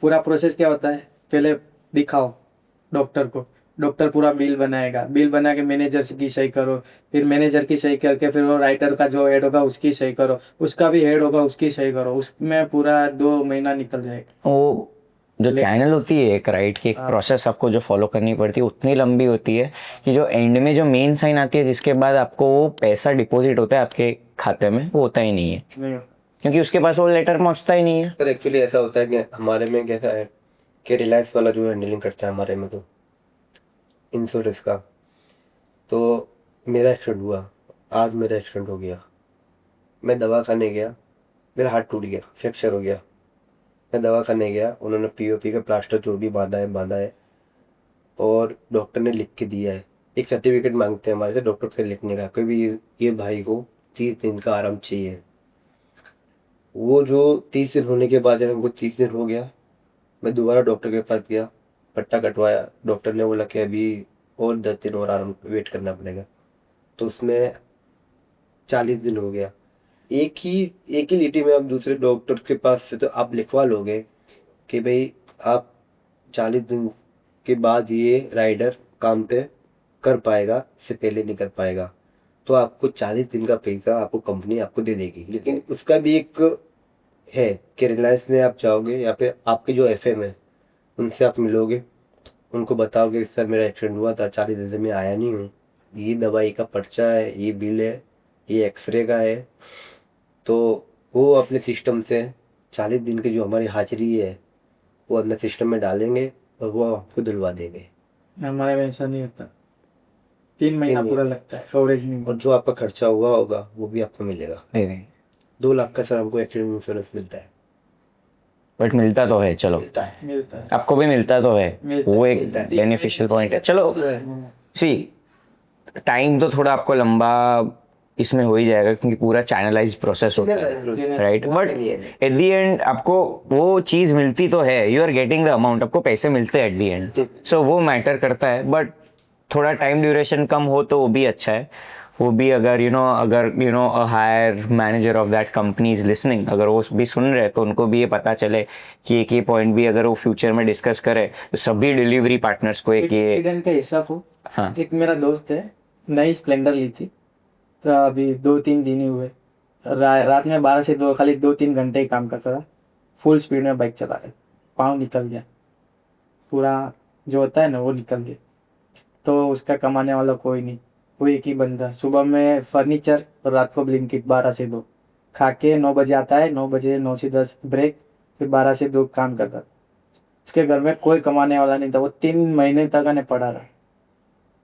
पूरा प्रोसेस क्या होता है, पहले दिखाओ डॉक्टर को, डॉक्टर पूरा बिल बनाएगा, बिल बना के मैनेजर की सही करो, फिर मैनेजर की सही करके फिर वो राइटर का जो हेड होगा उसकी सही करो, उसका भी हेड होगा उसकी सही करो, उसमें पूरा 2 महीना निकल जाएगा। वो जो चैनल होती है एक राइट की, एक प्रोसेस आपको जो फॉलो करनी पड़ती है उतनी लंबी होती है कि जो एंड में जो मेन साइन आती है जिसके बाद आपको वो पैसा डिपॉजिट होता है आपके खाते में, वो होता ही नहीं है, नहीं, क्योंकि उसके पास वो लेटर पहुंचता ही नहीं है। सर एक्चुअली ऐसा होता है कि हमारे में कैसा है कि रिलायंस वाला जो हैंडलिंग करता है हमारे में, तो इंश्योरेंस का, तो मेरा एक्सीडेंट हुआ, आज मेरा एक्सीडेंट हो गया, मैं दवा खाने गया, मेरा हाथ टूट गया, फ्रैक्चर हो गया, मैं दवा खाने गया, उन्होंने POP का प्लास्टर जो भी बांधा है और डॉक्टर ने लिख के दिया है, एक सर्टिफिकेट मांगते हैं हमारे से डॉक्टर से लिखने का, कोई भी ये भाई को 30 दिन का आराम चाहिए। वो जो 30 दिन होने के बाद जब हमको 30 दिन हो गया, मैं दोबारा डॉक्टर के पास गया, पट्टा कटवाया, डॉक्टर ने बोला कि अभी और 10 दिन और आराम वेट करना पड़ेगा, तो उसमें 40 दिन हो गया। एक ही लिटी में आप दूसरे डॉक्टर के पास से तो आप लिखवा लोगे कि भाई आप 40 दिन के बाद ये राइडर काम पे कर पाएगा, इससे पहले नहीं कर पाएगा। तो आपको 40 दिन का पैसा आपको कंपनी आपको दे देगी, लेकिन उसका भी एक है कि रिलायंस में आप जाओगे या फिर आपके जो एफएम है उनसे आप मिलोगे, उनको बताओगे सर मेरा एक्सीडेंट हुआ था, 40 दिन से मैं आया नहीं हूँ, ये दवाई का पर्चा है, ये बिल है, ये एक्सरे का है, तो वो अपने सिस्टम से 40 दिन की जो हमारी हाजिरी है वो अपने सिस्टम में डालेंगे और वो आपको दिलवा देंगे। हमारे में ऐसा नहीं होता, 3 महीना पूरा लगता है कवरेज नहीं। और जो आपका खर्चा हुआ होगा वो भी आपको मिलेगा। 2 लाख का सर हमको एक्सीडेंट इंश्योरेंस मिलता है। बट मिलता तो है, चलो मिलता है। आपको भी मिलता तो है, मिलता वो है, एक मिलता है। बेनिफिशियल पॉइंट है। चलो सी टाइम तो थोड़ा आपको लंबा इसमें हो ही जाएगा क्योंकि पूरा चैनलाइज प्रोसेस होता है, right? But at the end आपको वो चीज़ मिलती तो है, you are getting the amount, आपको पैसे मिलते हैं एट द एंड, सो वो मैटर करता है। बट थोड़ा टाइम ड्यूरेशन कम हो तो वो भी अच्छा है। वो भी अगर you know a higher manager of that company is listening, अगर वो भी सुन रहे तो उनको भी ये पता चले कि एक ये पॉइंट भी अगर वो फ्यूचर में डिस्कस करे तो सभी डिलीवरी पार्टनर्स को एक ये एक्सीडेंट का हिस्सा हो। हाँ एक मेरा दोस्त है, नई स्प्लेंडर ली थी, तो अभी 2-3 दिन ही हुए। रात में 12 से 2 खाली 2-3 घंटे ही काम करता था, फुल स्पीड में बाइक चला रहे, पाँव निकल गया पूरा, जो होता है ना वो निकल गया। तो उसका कमाने वाला कोई नहीं, वो एक ही बंदा, सुबह में फर्नीचर और रात को ब्लिंकिट 12 से 2 खा के 9 बजे आता है, 9 बजे 9 से 10 ब्रेक, फिर 12 से 2 काम करता। उसके घर में कोई कमाने वाला नहीं था, वो 3 महीने तक आने पड़ा रहा,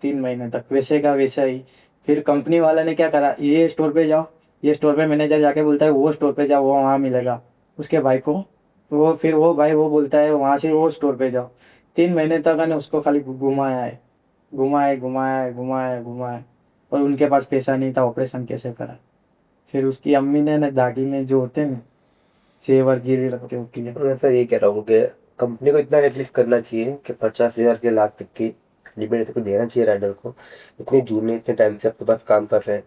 3 महीने तक वैसे का वैसा ही। फिर कंपनी वाला ने क्या करा, ये स्टोर पे जाओ, ये स्टोर पे मैनेजर जाके बोलता है वो स्टोर पे जाओ, वो वहाँ मिलेगा उसके भाई को, वो फिर वो भाई वो बोलता है वहाँ से वो स्टोर पे जाओ। 3 महीने तक ने उसको खाली घुमाया है, घुमाए घुमाए घुमाए घुमाए, और उनके पास पैसा नहीं था, ऑपरेशन कैसे करा। फिर उसकी अम्मी ने ना दादी ने जो होते हैं ना सेवर गिरी रख के वो किया। मैं सर ये कह रहा हूँ कि कंपनी को इतना एटलीस्ट करना चाहिए कि 50,000 के लाख तक की लिमिट को देना चाहिए राइडर को। इतने जूनियर इतने टाइम से आपके पास काम कर रहे हैं,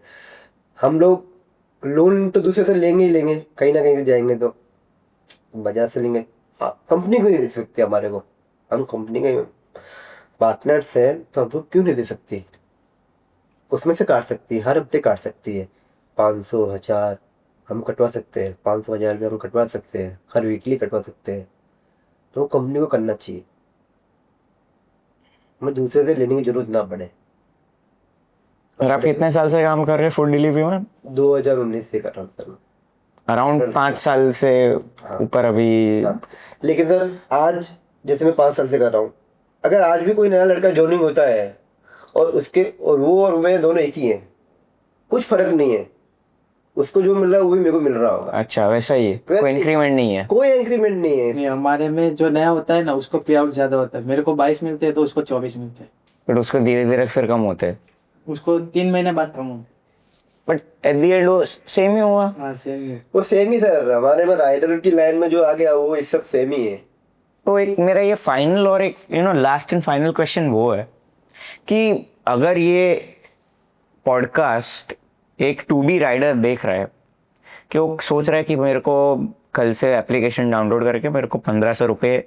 हम लोग लोन तो दूसरे से लेंगे ही लेंगे, कहीं ना कहीं से जाएंगे तो बाजार से लेंगे। कंपनी को नहीं दे सकते हमारे को, हम कंपनी के पार्टनर्स हैं तो हम लोग क्यों नहीं दे सकती? उसमें से काट सकती है, हर हफ्ते काट सकती है, 500 1000 हम कटवा सकते हैं, 500 1000 रुपये हम कटवा सकते हैं, हर वीकली कटवा सकते हैं। तो कंपनी को करना चाहिए, हमें दूसरे से लेने की जरूरत ना पड़े। और आप कितने साल से काम कर रहे हैं फूड डिलीवरी में? 2019 से कर रहा हूँ सर मैं। अराउंड 5 साल से ऊपर अभी। हाँ। लेकिन सर आज जैसे मैं 5 साल से कर रहा हूँ, अगर आज भी कोई नया लड़का ज्वाइनिंग होता है और उसके और वो और मैं दोनों एक ही हैं, कुछ फर्क नहीं है, उसको जो मिल रहा है वो भी मेरे को मिल रहा होगा। अच्छा वैसा ही है, कोई इंक्रीमेंट नहीं है? कोई इंक्रीमेंट नहीं है। नहीं, हमारे में जो नया होता है ना उसको पे आउट ज्यादा होता है, मेरे को 22 मिलते हैं तो उसको 24 मिलते हैं, बट उसको धीरे धीरे फिर कम होते हैं। उसको 3 महीने बाद कम होते बट एट द एंड वो सेम ही हुआ। हैं। हाँ सेम है। वो सेम ही सर, हमारे में राइडर की लाइन में जो आ गया वो इस सब सेम ही है। तो एक मेरा ये फाइनल और एक लास्ट एंड फाइनल क्वेश्चन वो है कि अगर ये पॉडकास्ट एक टू बी राइडर देख रहा है कि वो सोच रहा है कि मेरे को कल से एप्लीकेशन डाउनलोड करके मेरे को 1500 रुपये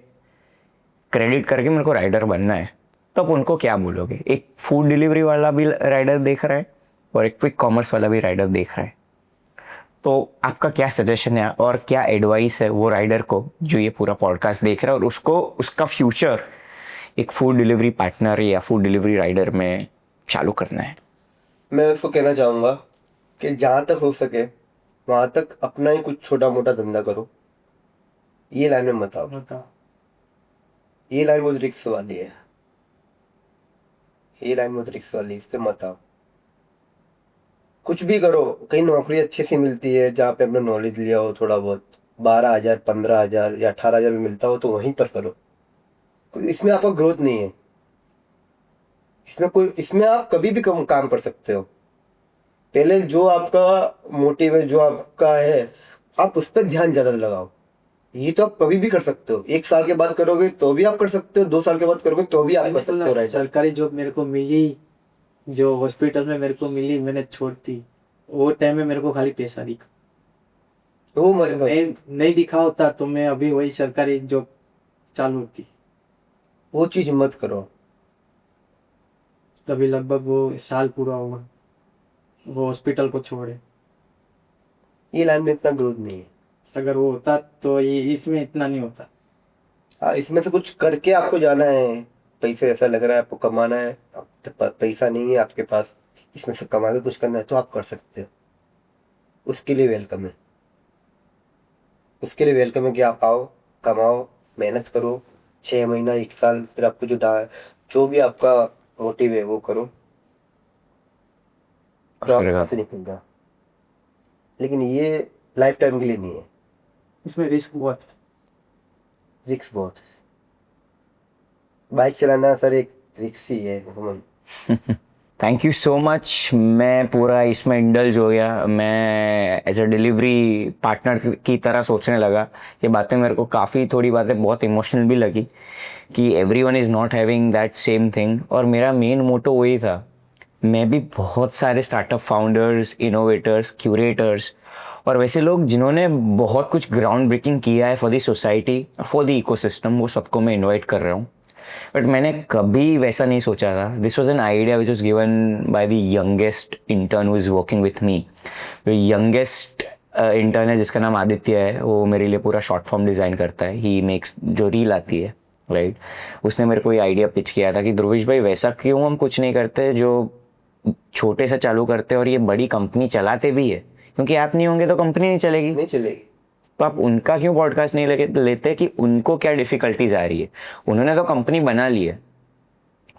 क्रेडिट करके मेरे को राइडर बनना है, तो आप उनको क्या बोलोगे? एक फूड डिलीवरी वाला भी राइडर देख रहा है और एक क्विक कॉमर्स वाला भी राइडर देख रहा है, तो आपका क्या सजेशन है और क्या एडवाइस है वो राइडर को जो ये पूरा पॉडकास्ट देख रहा है और उसको उसका फ्यूचर एक फूड डिलीवरी पार्टनर या फूड डिलीवरी राइडर में चालू करना है? मैं उसको कहना चाहूँगा कि जहाँ तक हो सके वहाँ तक अपना ही कुछ छोटा मोटा धंधा करो, ये लाइन में मत आओ। बताओ। ये लाइन बहुत रिक्स वाली है, ये लाइन बहुत रिक्स वाली है, इस पे मत आओ। कुछ भी करो, कहीं नौकरी अच्छी सी मिलती है जहाँ पे अपना नॉलेज लिया हो थोड़ा बहुत, 12,000 15,000 या 18,000 भी मिलता हो तो वहीं पर करो। इसमें आपका ग्रोथ नहीं है, इसमें आप कभी भी कम काम कर सकते हो। पहले जो आपका मोटिव है, जो आपका है, आप उस पर ध्यान ज्यादा लगाओ। ये तो आप कभी भी कर सकते हो, 1 साल के बाद करोगे तो भी आप कर सकते हो, 2 साल के बाद करोगे तो भी आप कर सकते हो। राइट, सरकारी जॉब मेरे को मिली, जो हॉस्पिटल में मेरे को मिली, मैंने छोड़ दी। वो टाइम में मेरे को खाली पैसा दिखा, वो मतलब नहीं दिखा होता तो मैं अभी वही सरकारी जॉब चालू होती। वो चीज़ मत करो। तभी लगभग वो साल पूरा हुआ वो हॉस्पिटल को छोड़े। ये लाइन में इतना ग्रोथ नहीं है। अगर वो होता तो ये इसमें इतना नहीं होता। हाँ, इसमें से कुछ करके आपको जाना है। पैसे ऐसा लग रहा है आपको कमाना है, पैसा नहीं है आपके पास, इसमें से कमा के कुछ करना है तो आप कर सकते हो। उसके लिए वेलकम है। उसके लिए वेलकम है कि आप आओ, कमाओ, मेहनत करो, 6 महीना 1 साल, फिर आपको जो भी आपका मोटिव है वो करो, तो आप फिर ऐसे निकलेगा। लेकिन ये लाइफ टाइम के लिए नहीं है। इसमें रिस्क बहुत है। रिक्स बहुत है। बाइक चलाना सर एक रिक्स ही है, human. Thank you so much. मैं पूरा इसमें इंडल्ज हो गया। मैं एज अ डिलीवरी पार्टनर की तरह सोचने लगा। ये बातें मेरे को काफ़ी, थोड़ी बातें बहुत इमोशनल भी लगी कि everyone is not having that same thing. और मेरा मेन मोटो वही था। मैं भी बहुत सारे स्टार्टअप फाउंडर्स, इनोवेटर्स, क्यूरेटर्स और वैसे लोग जिन्होंने बहुत कुछ ग्राउंड ब्रेकिंग किया है for the society, for the ecosystem, वो सबको मैं इनवाइट कर रहा हूँ। बट मैंने कभी वैसा नहीं सोचा था। This was an idea which was given by the youngest intern who is working with me. जो यंगेस्ट इंटर्न है जिसका नाम आदित्य है, वो मेरे लिए पूरा शॉर्ट फॉर्म डिज़ाइन करता है। ही मेक्स जो रील आती है, राइट। उसने मेरे को ये आइडिया पिच किया था कि ध्रुविश भाई वैसा क्यों हम कुछ नहीं करते जो छोटे से चालू करते और ये बड़ी कंपनी चलाते भी है, क्योंकि आप नहीं होंगे तो कंपनी नहीं चलेगी। नहीं चलेगी। तो आप उनका क्यों पॉडकास्ट नहीं लेते कि उनको क्या डिफिकल्टीज आ रही है। उन्होंने तो कंपनी बना ली है,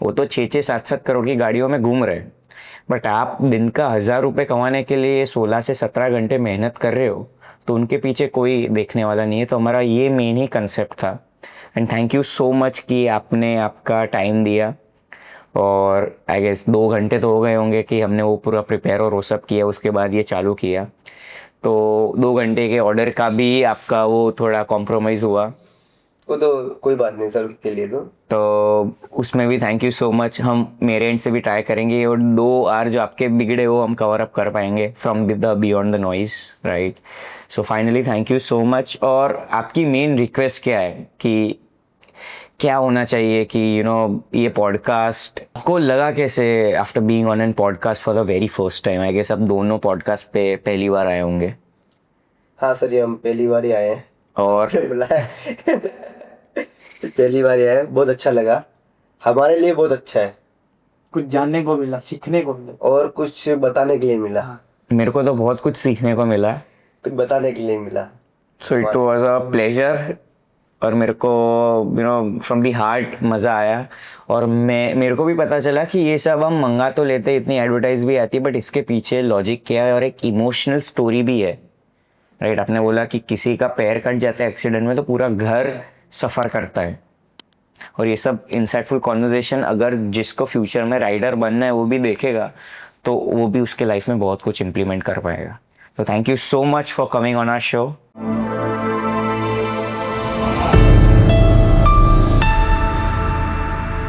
वो तो 6-6, 7-7 करोड़ की गाड़ियों में घूम रहे हैं। बट आप दिन का 1,000 रुपये कमाने के लिए 16 से 17 घंटे मेहनत कर रहे हो, तो उनके पीछे कोई देखने वाला नहीं है। तो हमारा ये मेन ही कंसेप्ट था। And thank you so much कि आपने आपका टाइम दिया। और आई गेस 2 घंटे तो हो गए होंगे कि हमने वो पूरा प्रिपेयर और वो सब किया, उसके बाद ये चालू किया। तो 2 घंटे के ऑर्डर का भी आपका वो थोड़ा कॉम्प्रोमाइज़ हुआ, वो तो कोई बात नहीं सर, के लिए तो उसमें भी थैंक यू सो मच। हम मेरे एंड से भी ट्राई करेंगे और 2 आर जो आपके बिगड़े वो हम कवर अप कर पाएंगे from the beyond the noise, right. So finally thank you so much. और आपकी मेन रिक्वेस्ट क्या है कि क्या होना चाहिए कि ये पॉडकास्ट आपको लगा कैसे after being on an podcast for the very first time? I guess आप दोनों पॉडकास्ट पे पहली बार आए होंगे। हाँ सर, ये हम पहली बार ही आए हैं और बुलाया पहली बार ही आए, बहुत अच्छा लगा। हमारे लिए बहुत अच्छा है, कुछ जानने को मिला, सीखने को मिला। और कुछ बताने के लिए मिला। मेरे को तो बहुत कुछ सीखने को मिला। कुछ बताने के लिए मिला। So it was a pleasure. और मेरे को फ्रॉम दी हार्ट मज़ा आया। और मेरे को भी पता चला कि ये सब हम मंगा तो लेते, इतनी एडवर्टाइज भी आती है, बट इसके पीछे लॉजिक क्या है और एक इमोशनल स्टोरी भी है, राइट। आपने बोला कि किसी का पैर कट जाता है एक्सीडेंट में तो पूरा घर सफ़र करता है। और ये सब इंसाइटफुल कॉन्वर्जेशन अगर जिसको फ्यूचर में राइडर बनना है वो भी देखेगा, तो वो भी उसके लाइफ में बहुत कुछ इम्प्लीमेंट कर पाएगा। तो thank you so much for coming on our show.